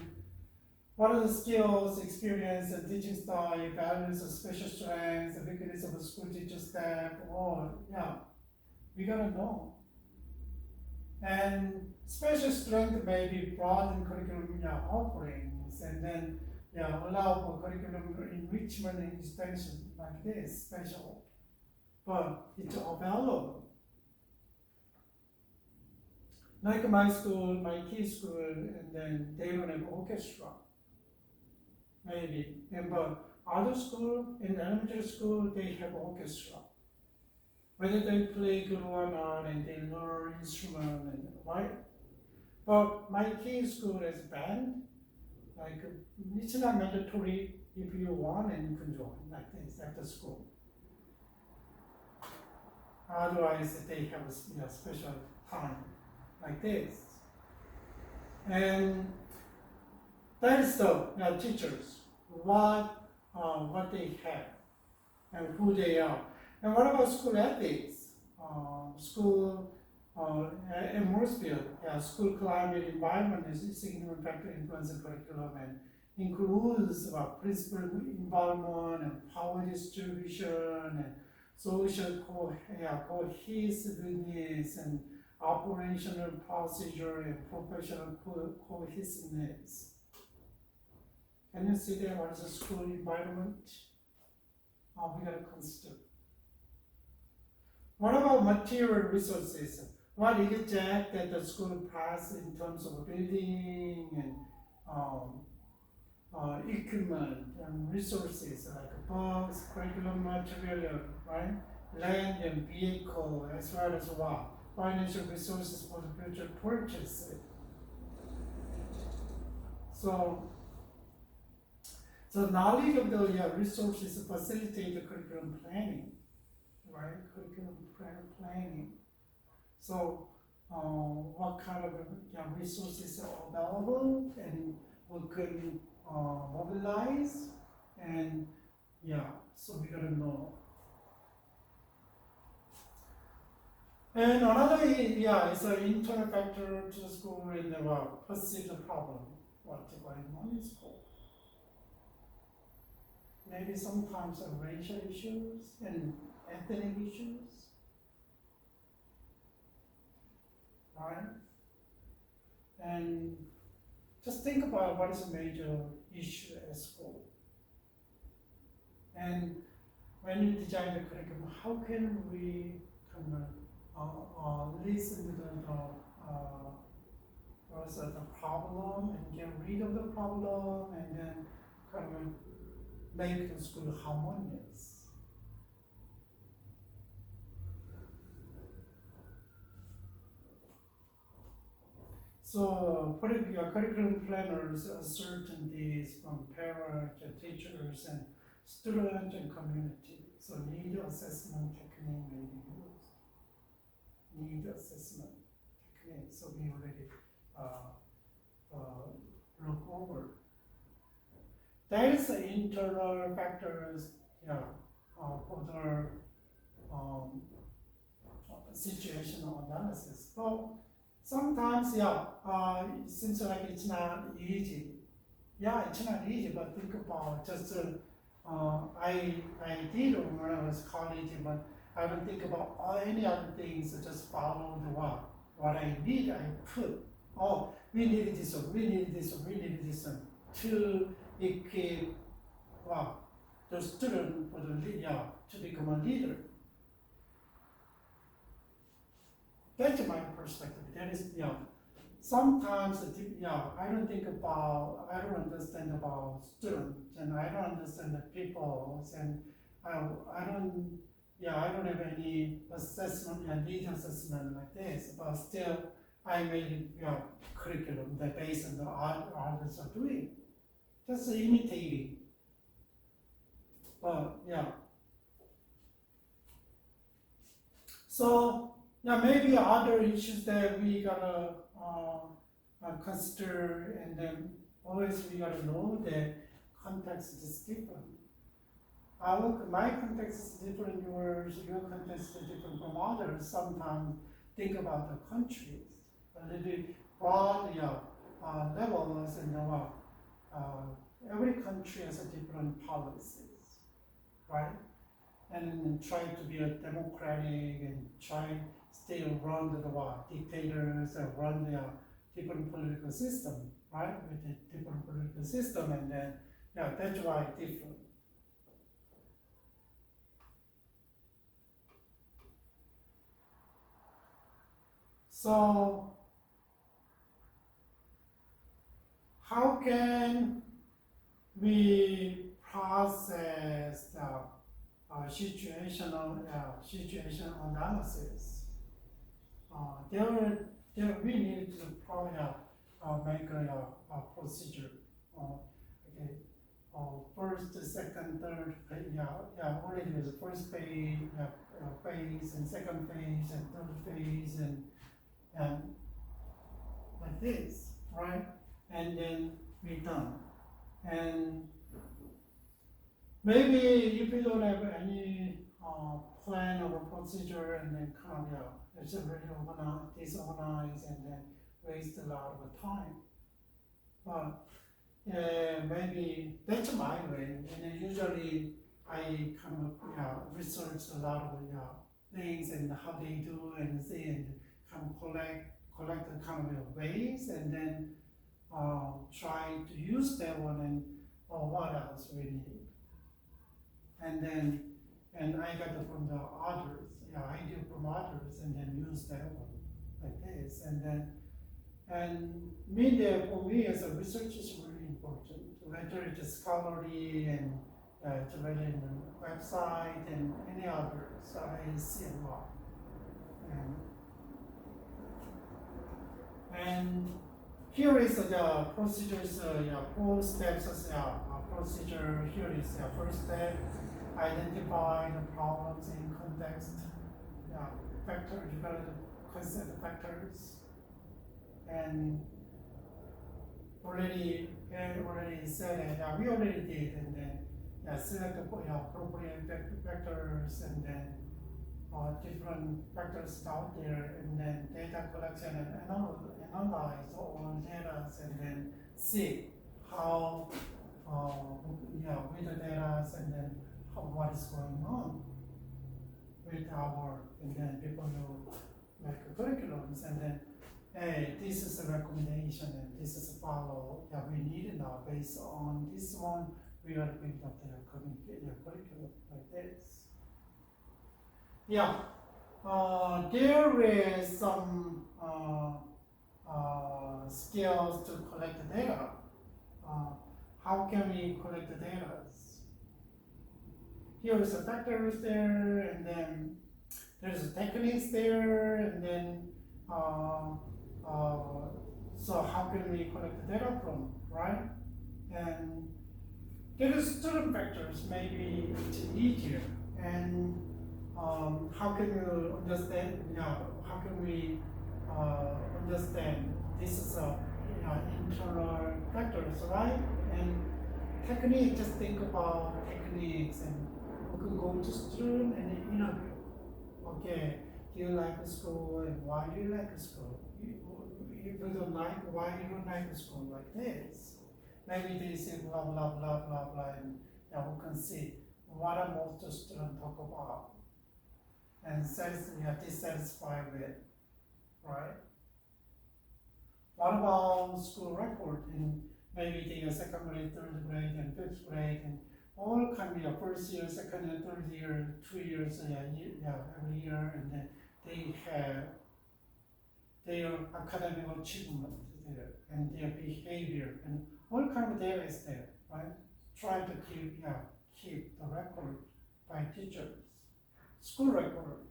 what are the skills, experience, and teaching style, values of special strengths, the weaknesses of the school teacher staff? We gotta know. And special strength may be broaden curriculum offerings, and then allow for curriculum enrichment and extension like this, special. But it's available. Like my school, my kids' school, and then they don't have orchestra. Maybe. But other school, in elementary school, they have orchestra. Whether they play good or not, and they learn instrument, and right? But my kids' school has band. Like it's not mandatory. If you want, and you can join like this at the school. Otherwise, they have a special time like this. And that is the teachers, what they have and who they are. And what about school ethics? School atmosphere, school climate environment is a significant factor influencing curriculum and includes principal environment and power distribution and social cohesiveness and operational procedure and professional cohesiveness. Can you see there what is the school environment? We gotta consider. What about material resources? What exact that the school has in terms of building and equipment and resources like books, curriculum material, right? Land and vehicle, as well as financial resources for the future purchase. So knowledge of the resources facilitate the curriculum planning, right? Curriculum planning. So what kind of resources are available and we can mobilize, and so we gotta know. And another is an internal factor to the school in the perceived problem, what's going on in school. Maybe sometimes racial issues and ethnic issues, right? And just think about what is a major issue at school. And when you design the curriculum, how can we listen to the problem and get rid of the problem, and then make the school harmonious. So curriculum planners uncertainties from parents and teachers and students and community. So need assessment technique may be used. Need assessment technique. So we already look over. That is the internal factors for the situational analysis. So sometimes, it seems like it's not easy. It's not easy, but think about just, I did when I was college, but I don't think about any other things, just follow the what I need, I put. Oh, we need this one, we need this one, we need this one, to equip, the student for the to become a leader. That's my perspective. That is, sometimes, I don't understand about students, and I don't understand the people, and I don't have any assessment, lead assessment like this, but still, I made curriculum that based on the others are doing. Just imitating. But so maybe other issues that we gotta consider, and then always we gotta know that context is different. My context is different, your context is different from others. Sometimes think about the countries, a little broad levels, and every country has a different policies, right? And try to be a democratic and try still run the dictators and run the different political system, right? With a different political system, and then that's why different. So how can we process the situational analysis? There we need to probably make a procedure. Okay. First, second, third, already there's a first phase, phase, and second phase, and third phase, and like this, right? And then we're done. And maybe if you don't have any plan or procedure, and then it's really disorganized, and then waste a lot of time. But maybe that's my way, and then usually I research a lot of things and how they do, and see, and collect the ways, and then try to use that one, and what else we need. And I got it from the others, idea from others, and then use that one like this, and for me as a research is really important, whether it's scholarly and to read in the website and any others. I see a lot. And here is the procedures, 4 steps as procedure. Here is the first step, identify the problems in context, factor, you got to consider factors, and already said it, we already did, and then select the appropriate factors, and then different factors out there, and then data collection and analyze all data, and then see how with the data, and then what is going on with our work, and then people will make curriculums, and then hey, this is a recommendation, and this is a follow. We need it now based on this one. We are building up their curriculum like this. There is some skills to collect the data. How can we collect the data? Here is the factors there, and then there's the techniques there, and then so how can we collect the data from, right? And there is certain factors, maybe it's easier, and how can you understand? How can we understand this is internal factors, right? And technique, just think about techniques, and we can go to student and interview. Okay, do you like the school, and why do you like the school? If you don't like, why you don't like the school, like this? Maybe they say blah blah blah blah blah, and we can see what are most students talk about, and dissatisfied with, right? What about school record? And maybe they are second grade, third grade, and fifth grade, and all can be a first year, second year, third year, 2 years, every year, and then they have their academic achievement there, and their behavior, and all kind of data is there, right? Try to keep the record by teachers, school record.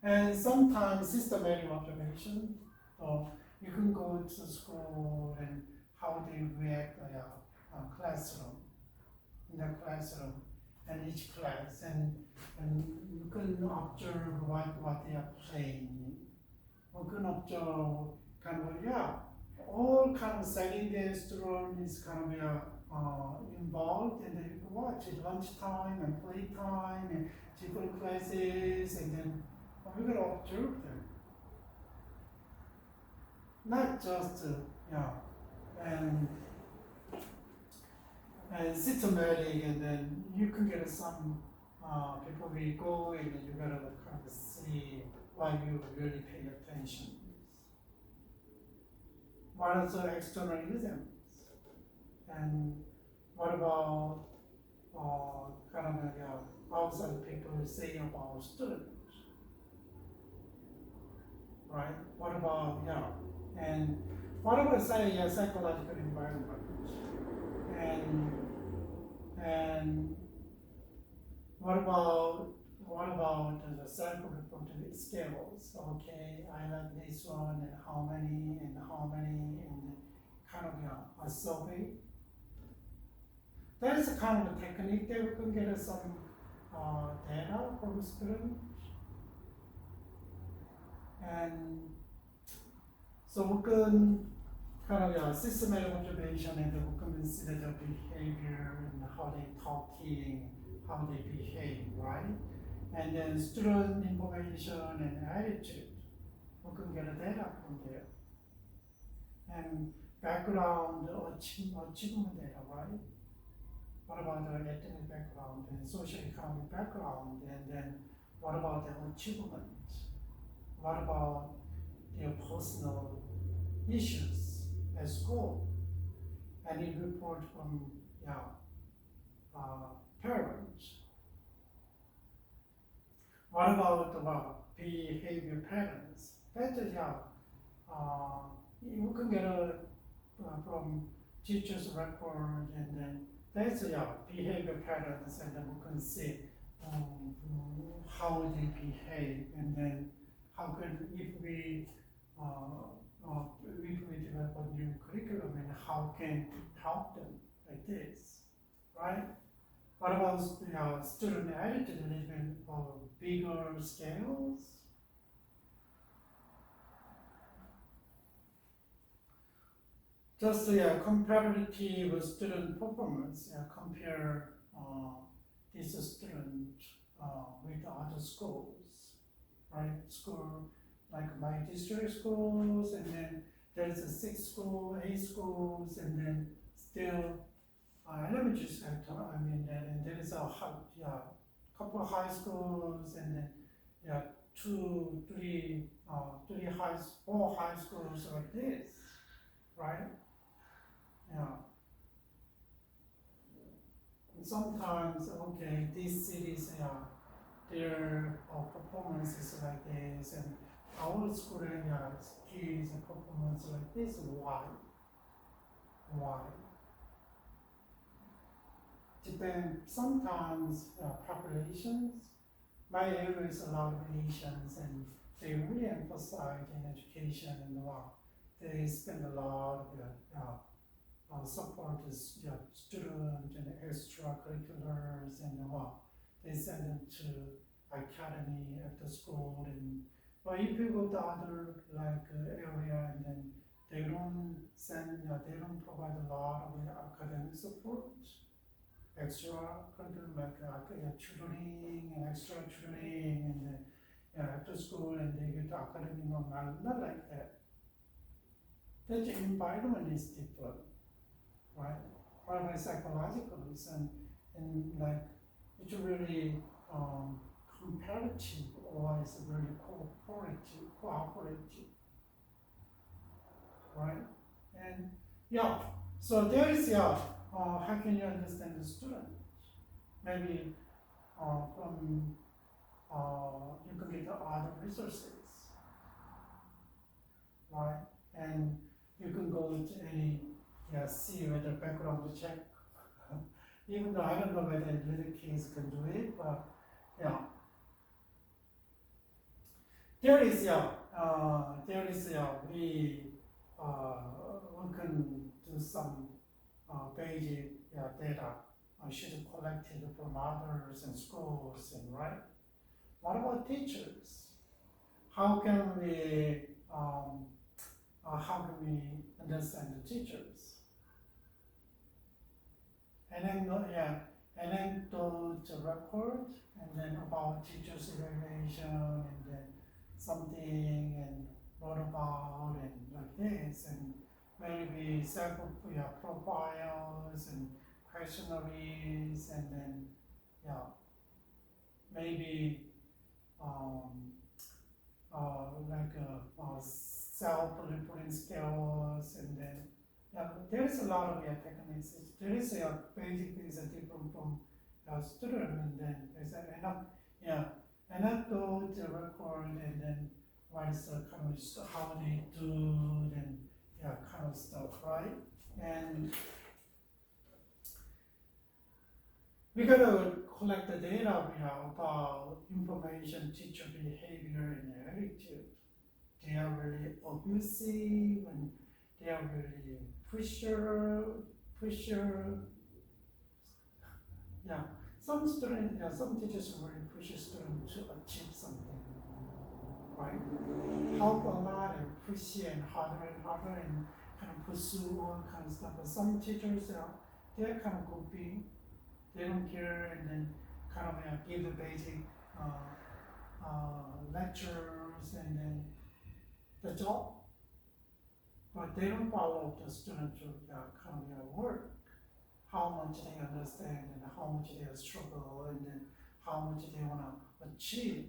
And sometimes systematic observation. You can go to school and how they react classroom, in the classroom, and each class, and you can observe what they are playing. You can observe kind of all kind of setting the student is kind of involved, and then you can watch at lunchtime and playtime and different classes, and then we're gonna observe them. Not just and systematic, and then you can get some people will go and then you gotta kind of see why you really pay attention. What are the externalisms? And what about kind of outside people say about students? Right? What about and what about psychological environment? And what about the self-reported skills? Okay, I like this one, and how many, and kind of a survey. That is a kind of a technique that we can get some data from students. And so we can kind of systematic observation, and we can consider the behavior and how they talking, how they behave, right? And then student information and attitude, we can get data from there. And background achievement data, right? What about their ethnic background and socioeconomic background, and then what about their achievement? What about their personal issues at school? Any report from parents? What about behavior patterns? That's you can get from teachers' record, and then that's behavior patterns, and then we can see how they behave, and then how can if we develop a new curriculum, and how can help them like this, right? What about student attitude management for bigger scales? Just comparative student performance. Compare this student with other schools, right? School like my district schools, and then there's a 6 school, 8 schools, and then still elementary sector. And there is a couple of high schools, and then 2, 3, 4 high schools like this, right? And sometimes, okay, these cities, their performance is like this, and our school kids performance like this. Why? Depend sometimes populations. My area is a lot of Asians, and they really emphasize in education, and they spend a lot of support the students and extracurriculars, and they send them to academy after school. And but if you go to other area, and then they don't provide a lot of academic support, extracurricular tutoring and extra tutoring, and after school, and they get academic, not like that. The environment is different, right? Probably psychological reason, and it's really comparative, or it's really cooperative, right? And so there is how can you understand the student? Maybe from you can get the other resources, right? And you can go to any see whether background check. Even though I don't know whether little kids can do it, but there is we can do some basic data should collected from others and schools and right. What about teachers? How can we understand the teachers? And then to record and then about teachers' evaluation and then something and what about and like this and maybe profiles and questionnaires and then maybe self-reporting skills and then there's a lot of techniques. There is basic things that different from student and then there's anecdote record and then what is the kind of how they do and kind of stuff, right? And we gotta collect the data about information, teacher behavior and attitude. They are really abusive and they are really pusher. Some students, some teachers really push a student to achieve something, right? Help a lot and push and harder and kind of pursue all kind of stuff. But some teachers, they're kind of goofy. They don't care and then kind of give the basic lectures and then that's all. But they don't follow the student to kind of work, how much they understand and how much they struggle and then how much they want to achieve.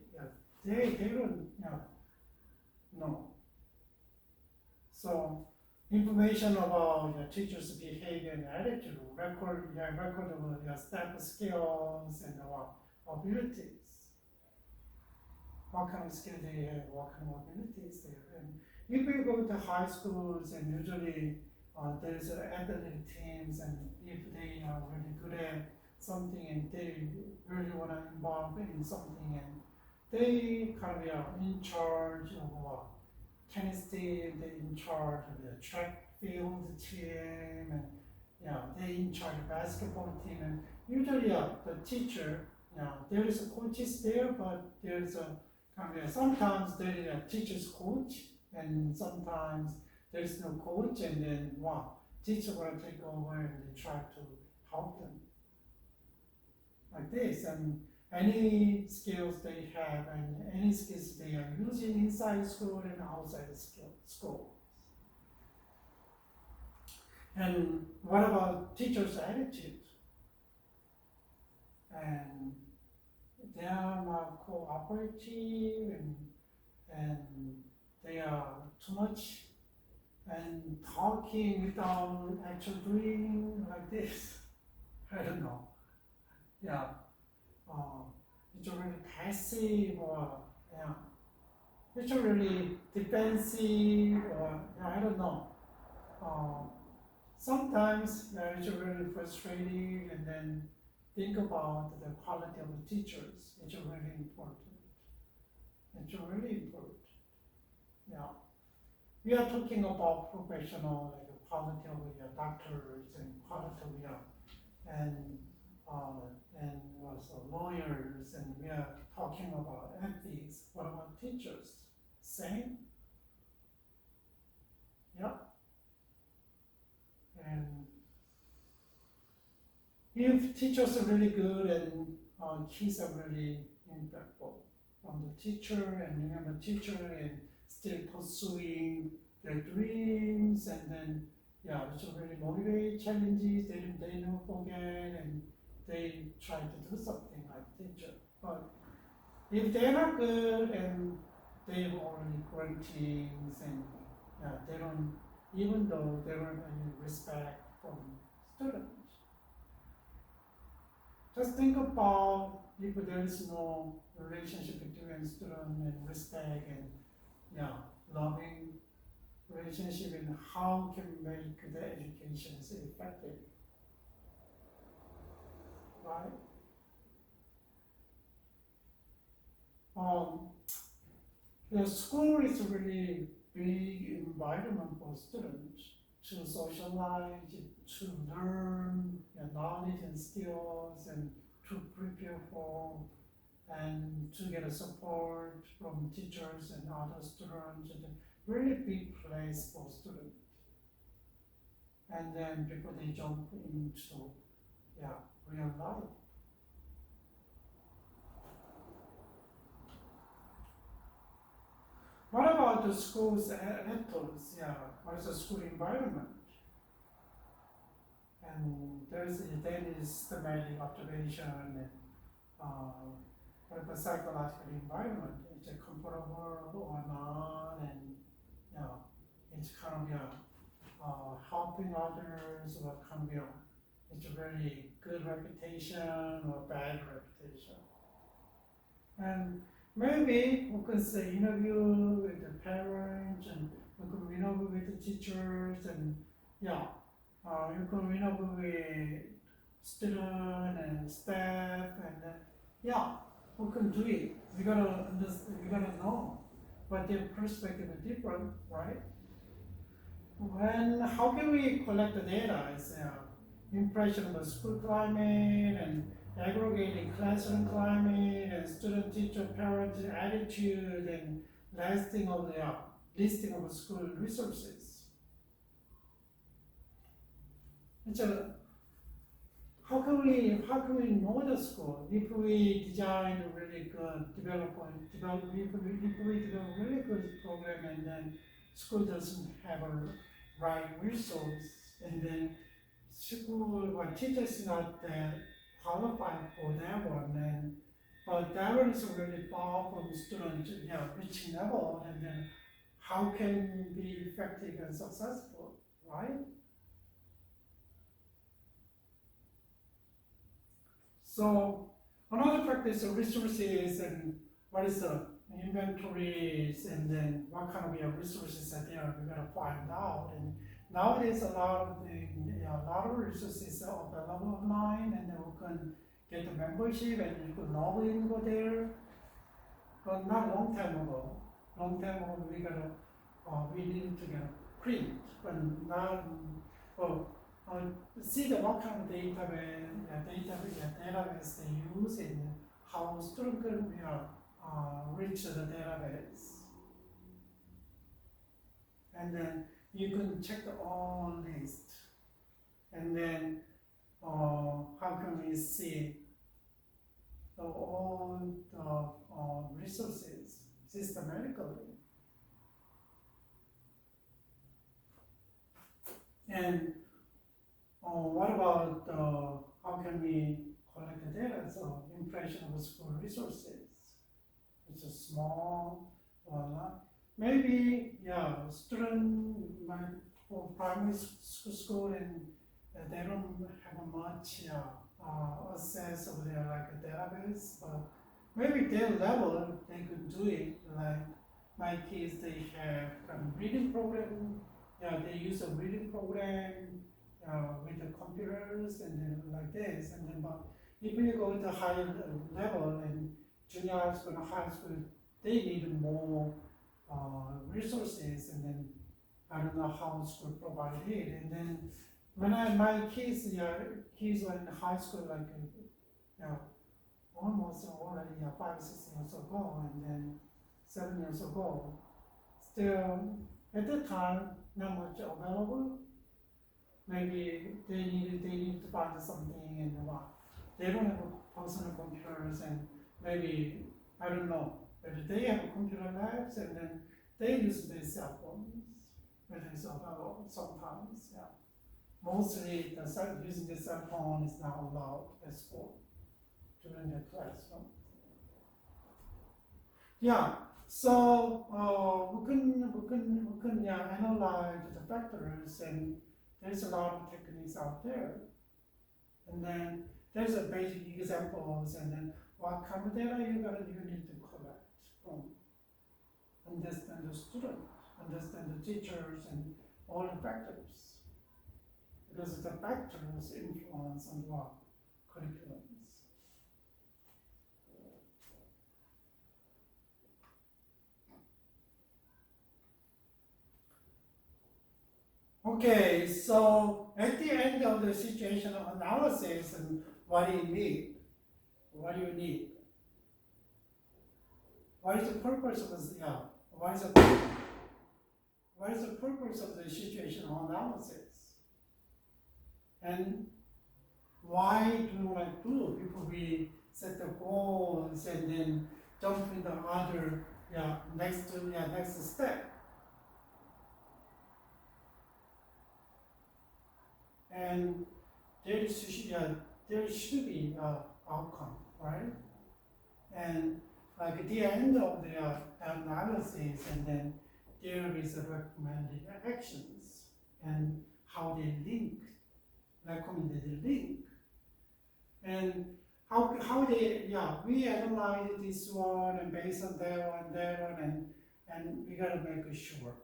They don't know. So information about teachers' behavior and attitude, record of staff skills and abilities. What kind of skills they have, what kind of abilities they have. And if we go to high schools and usually there's athletic teams and if they are really good at something and they really want to involve in something and they kind of are in charge of tennis team, they're in charge of the track field team and they're in charge of basketball team and usually the teacher, there is a coaches there but there's a kind of sometimes there is a teacher's coach and sometimes there's no coach and then teacher will take over and they try to help them like this and any skills they have and any skills they are using inside school and outside the school. And what about teachers' attitude? And they are not cooperative and they are too much and talking without actually doing like this. I don't know. It's really passive or it's really defensive or I don't know. Sometimes it's really frustrating and then think about the quality of the teachers. It's really important. It's really important. We are talking about professional, like the quality of your doctors and quality of your and also lawyers, and we are talking about ethics. What about teachers? Same? And if teachers are really good and kids are really impactful from the teacher and remember teacher and still pursuing their dreams and then which really motivate challenges, they don't forget and they try to do something like teacher. But if they're not good and they only grantings and they don't, even though they don't have any respect from students. Just think about if there is no relationship between student and respect and loving relationship and how can make the education effective. Right? the school is a really big environment for students to socialize, to learn knowledge and skills, and to prepare for, and to get a support from teachers and other students. It's a really big place for students. And then before they jump into real life. What about the school's ethos? What is the school environment? And then is systematic observation and what about psychological environment? Is it comfortable or not? And it's kind of helping others, or kind of it's a very good reputation or bad reputation. And maybe we can say interview with the parents, and we can interview with the teachers, and you can interview with students and staff, and we can do it. We gotta understand, we gotta know, but their perspective is different, right? How can we collect the data? It's impression of the school climate, and aggregating classroom climate, and student-teacher parent attitude, and listing of the school resources. How can we know the school if we design a really good if we develop really good program, and then school doesn't have a right resource, and then school or teachers not qualified for that one, but that one is really far from student reaching level, and then how can be effective and successful, right? So another practice of resources, and what is the inventories, and then what kind of resources are there, we gotta find out. And nowadays a lot of resources are available online, and then we can get the membership, and you can log in, go there. But not long time ago we needed to get a print, but now see what kind of database they use, and how students can reach the database. And then you can check the all list. And then how can we see all the resources systematically? And what about how can we collect the data? So impression of school resources. It's a small one. Maybe student might for primary school, and they don't have much access of their database, but maybe their level they could do it. Like my kids, they have a reading program. They use a reading program with the computers, and then like this, and then but if you go to higher level, and junior high school and high school, they need more resources, and then I don't know how school provide it. And then when my kids were in high school, almost already 5 6 years ago, and then 7 years ago, still at that time not much available. Maybe they need to find something, and they don't have personal computers, and maybe I don't know whether they have computer labs, and then they use their cell phones, whether it's available sometimes. Mostly using the cell phone is not allowed at school during the classroom. So we can analyze the factors, and there's a lot of techniques out there. And then there's a basic examples, and then what kind of data you need to collect from. Understand the student, understand the teachers, and all the factors. Because the factors influence on what curriculums. Okay, so at the end of the situational analysis, what do you need? What do you need? What is the purpose of this? Yeah, what is the purpose of the situational analysis? And why do you like do before we set the goals and then jump into other next step? And there should be outcome, right? And like at the end of the analysis, and then there is a recommended actions and how they link, recommended link, and how they we analyze this one and based on that one, and we gotta make sure,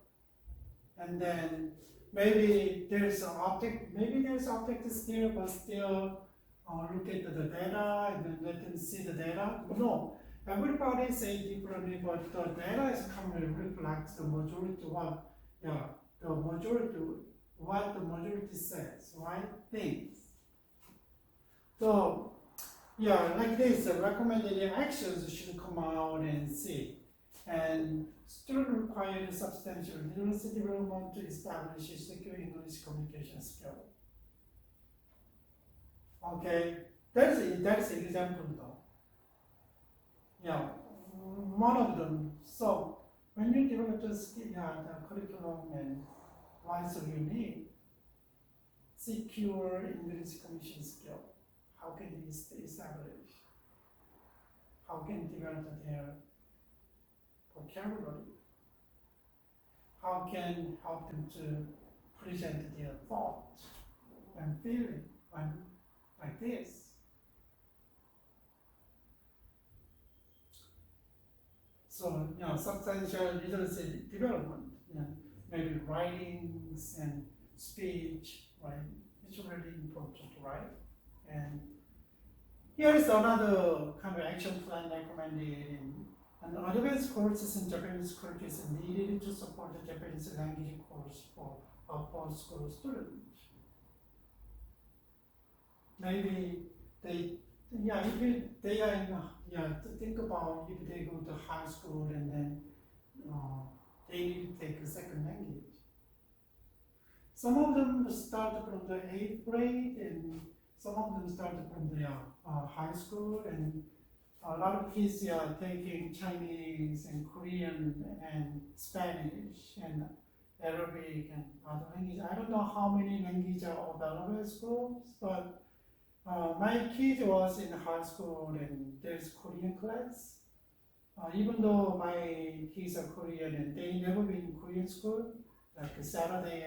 and then maybe there's object is there, but still look at the data and then let them see the data. No, everybody say differently, but the data is commonly reflects the majority what the majority says, right? Things. So like this, the recommended actions should come out and see. And student required substantial literacy development to establish a secure English communication skill. Okay, that's an example though. One of them. So when you develop the curriculum, and why so you need secure English communication skill. How can they establish? How can develop their vocabulary? How can help them to present their thought and feeling like this? So substantial literacy development, maybe writings and speech, right? It's really important, right? And here is another kind of action plan recommended and advanced courses in Japanese cultures needed to support the Japanese language course for post-school students. Maybe to think about if they go to high school and then they need to take a second language. Some of them start from the 8th grade, and some of them start from the high school, and a lot of kids are taking Chinese and Korean and Spanish and Arabic and other languages. I don't know how many languages are available at schools, but my kid was in high school and there's Korean class. Even though my kids are Korean and they never been in Korean school, like Saturday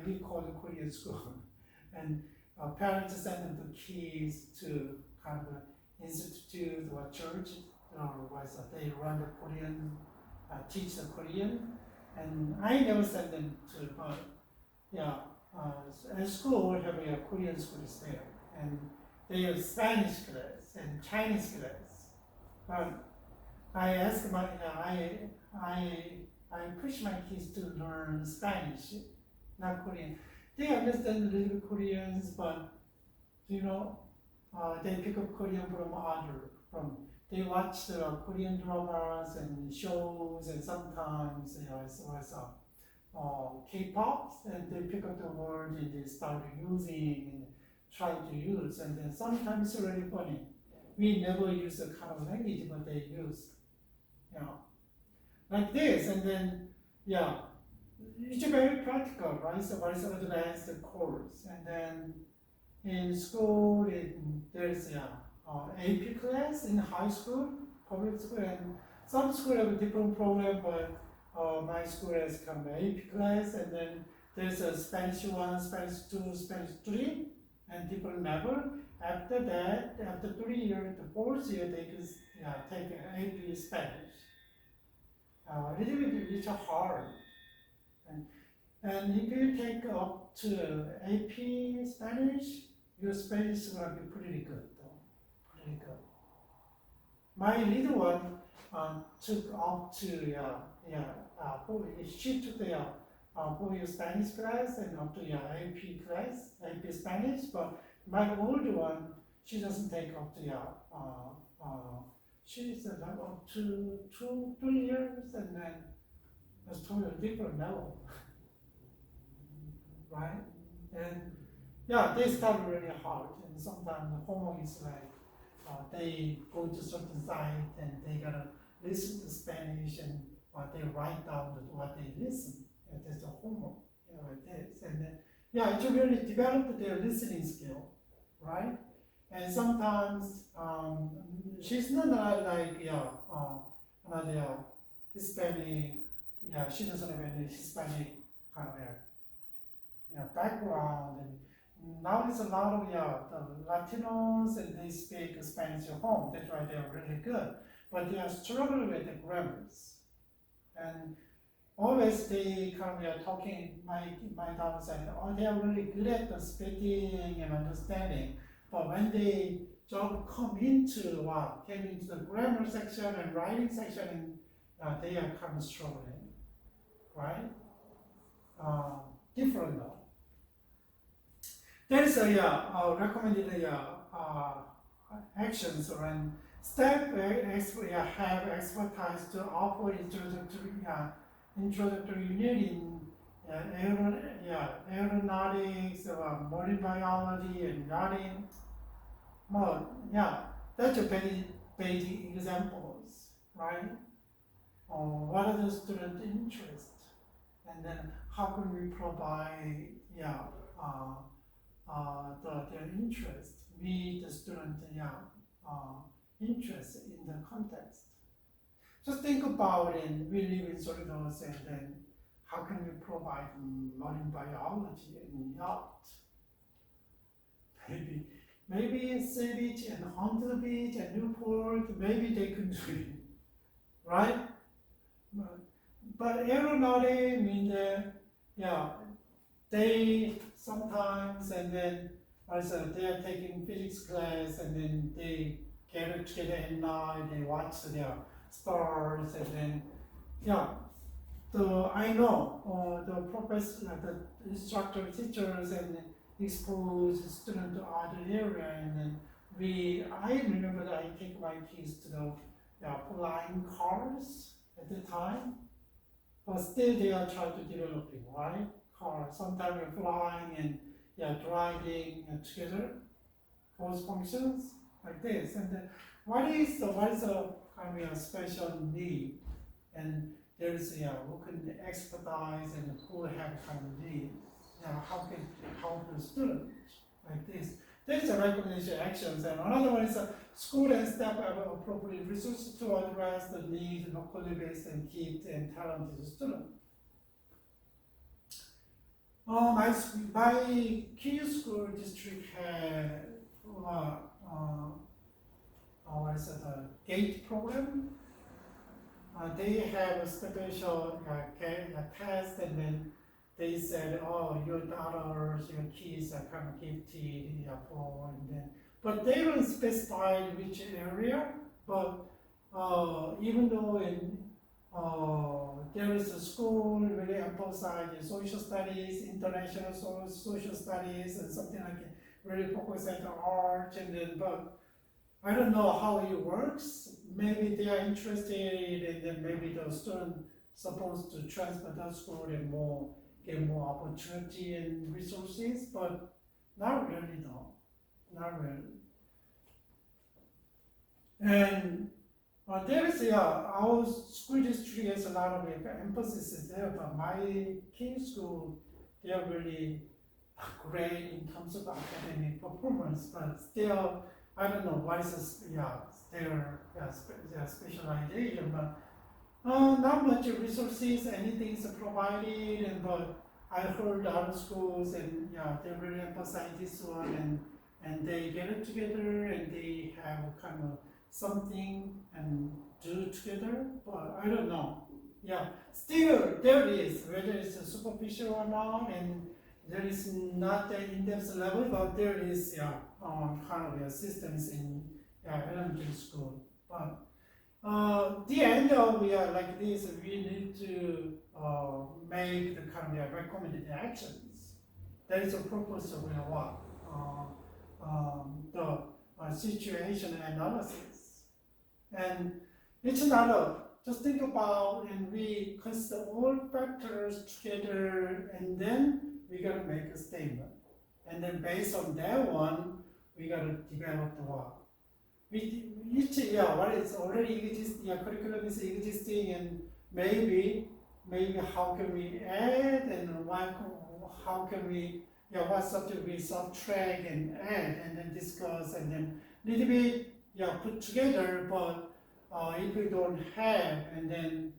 we call it Korean school, and parents send them the kids to kind of institute or church, they run the Korean, teach the Korean, and I never send them to, at school we have a Korean schools there, and they have Spanish class and Chinese class, but I ask I push my kids to learn Spanish, not Korean. They understand a little bit Koreans, but they pick up Korean from they watch the Korean dramas and shows, and sometimes K-pop, and they pick up the word and they start using and try to use, and then sometimes it's really funny. We never use the kind of language, but they use, like this, and then it's very practical, right? So what is an advanced course, and then in school there's AP class in high school, public school, and some school have a different program, but my school has kind of AP class, and then there's a Spanish 1, Spanish 2, Spanish 3, and different level. After that, after 3 years, the 4th year, they can take AP Spanish. A little bit it's hard, and if you take up to AP Spanish, your Spanish is going to be pretty good, though. Pretty good. My little one took up to she took the for your Spanish class and up to your AP class, AP Spanish. But my older one, she doesn't take up to your, she's up to 2 3 years, and then it's totally different level, right? And yeah, they start really hard, and sometimes the homework is like they go to certain site and they gotta listen to Spanish and they write down what they listen. And that's the homework, like this. And then, yeah, it really developed their listening skill, right? And sometimes she's not like another Hispanic. Yeah, she doesn't have any Hispanic kind of background. And now it's a lot of the Latinos, and they speak Spanish at home. That's why they're really good. But they are struggling with the grammars. And always they kind of talking, my daughter said, oh, they are really good at the speaking and understanding. But when they just came into the grammar section and writing section, and they are kind of struggling, right? Different though. There is a recommended actions around staff have expertise to offer introductory unit in aeronautics, marine biology, and yachting. Well, yeah, that's a very basic examples, right? What are the student interests, and then how can we provide their interest, meet the student interest in the context. Just think about it. We live in Solidos, and then how can we provide marine biology and yacht? Maybe Sea Beach and Hunter Beach and Newport, maybe they could do it, right? But aeronautics means they sometimes, and then also they are taking physics class, and then they get together at night, they watch their stars, and then I know the professor, the instructor, teachers, and expose students to other area, and then I remember that I take my kids to the flying cars at the time, but still they are trying to developing, right? Cars. Sometimes we're flying and driving together, both functions like this. And then what is the kind of special need? And there is who can expertise and who have kind of need. How can help the student like this? There is a recommendation actions, and another one is school and staff have appropriate resources to address the needs locally based and keep and talented students. My key school district had a GATE program. They have a special test, and then they said, oh, your daughters, your kids are kind of gifted, and then, but they don't specify which area. But even though there is a school really emphasize social studies, international social studies, and something like that, really focus on the art, and then, but I don't know how it works. Maybe they are interested, and then maybe the student supposed to transfer that school and get more opportunity and resources, but not really though, not really. And there is our school district has a lot of emphasis there, but my kid's school, they are really great in terms of academic performance, but still, I don't know what is their specialization, but not much resources, anything is provided, but I heard other schools, and they really emphasize this one, and they get it together, and they have kind of something and do together, but I don't know. Still there is, whether it's superficial or not, and there is not the in-depth level, but there is kind of systems in elementary school. But the end of like this, we need to make the kind of recommended actions. That is the purpose of what the situation analysis. And it's not just think about and we consider all factors together, and then we gotta make a statement. And then based on that one, we gotta develop the what. What is already existing, curriculum is existing, and maybe how can we add, and how can we, what subject we subtract and add, and then discuss, and then little bit, put together, but if we don't have, and then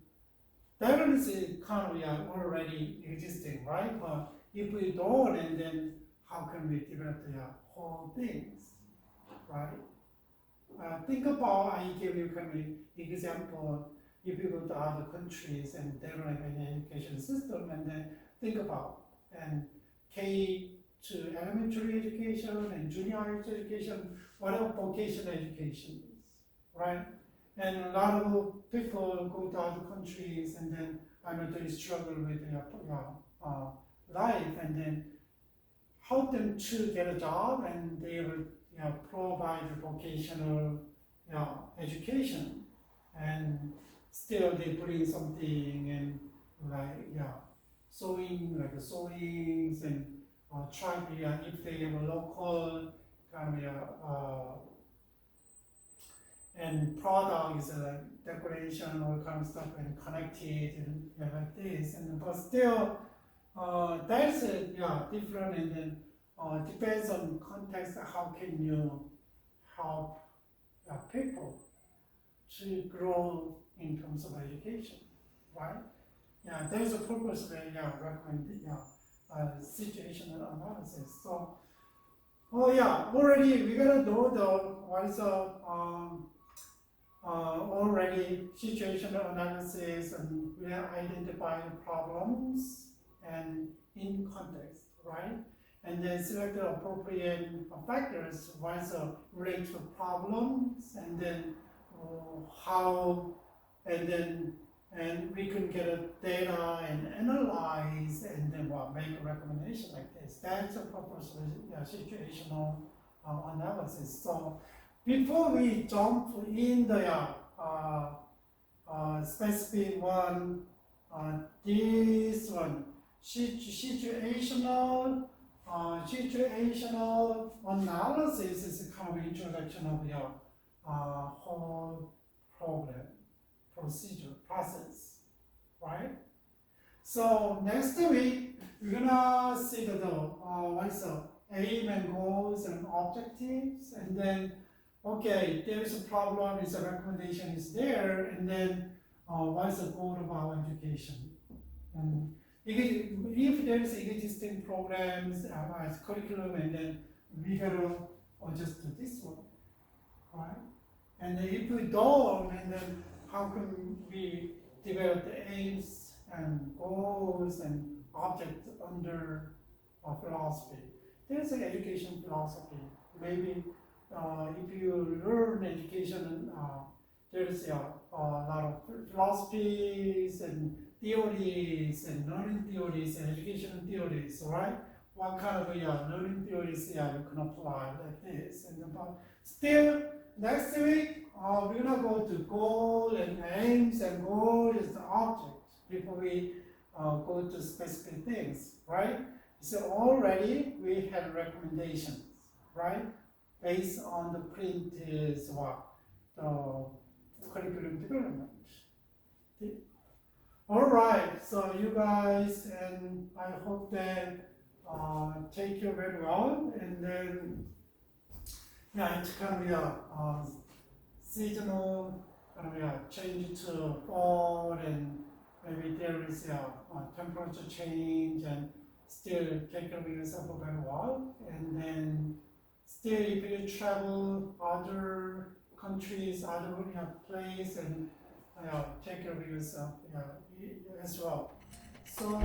that is kind of already existing, right? But if we don't, and then how can we develop the whole things, right? Think about, I give you kind of example, if you go to other countries and they don't have any education system, and then think about, and K to elementary education and junior education, whatever vocational education is, right? And a lot of people go to other countries, and then I know they struggle with their life, and then help them to get a job, and they will provide vocational education, and still they bring something, and sewing, like sewings, and try to if they have a local kind of and product is decoration, all kind of stuff, and connected, and like this, and but still that's different, and then depends on context. How can you help people to grow in terms of education, right? There's a purpose where recommend situational analysis. So, already we gotta know what is already situational analysis, and we are identifying problems and in context, right? And then select the appropriate factors, what is relate to problems, and then how, and we can get a data and analyze, and then make a recommendation like this. That's the purpose of situational analysis. So before we jump in the specific one, this one, situational analysis is a kind of introduction of your whole program, process, right? So next week, we're gonna see what's the aim and goals and objectives, and then, okay, there's a problem, is a recommendation is there, and then what's the goal of our education? And if there is existing programs as curriculum, and then we gotta adjust to this one, right? And if we don't, and then how can we develop the aims and goals and objects under philosophy? There's an education philosophy. Maybe if you learn education, there's a lot of philosophies and theories and learning theories and education theories, right? What kind of learning theories you can apply like this. And still, next week, we're gonna go to goal and aims, and goal is the object before we go to specific things, right? So already we have recommendations, right? Based on the printed the curriculum development. All right, so you guys, and I hope that take you very well, and then it can be a seasonal change to fall, and maybe there is a temperature change, and still take care of yourself very well, and then still if you travel other countries, other place, and take care of yourself as well. So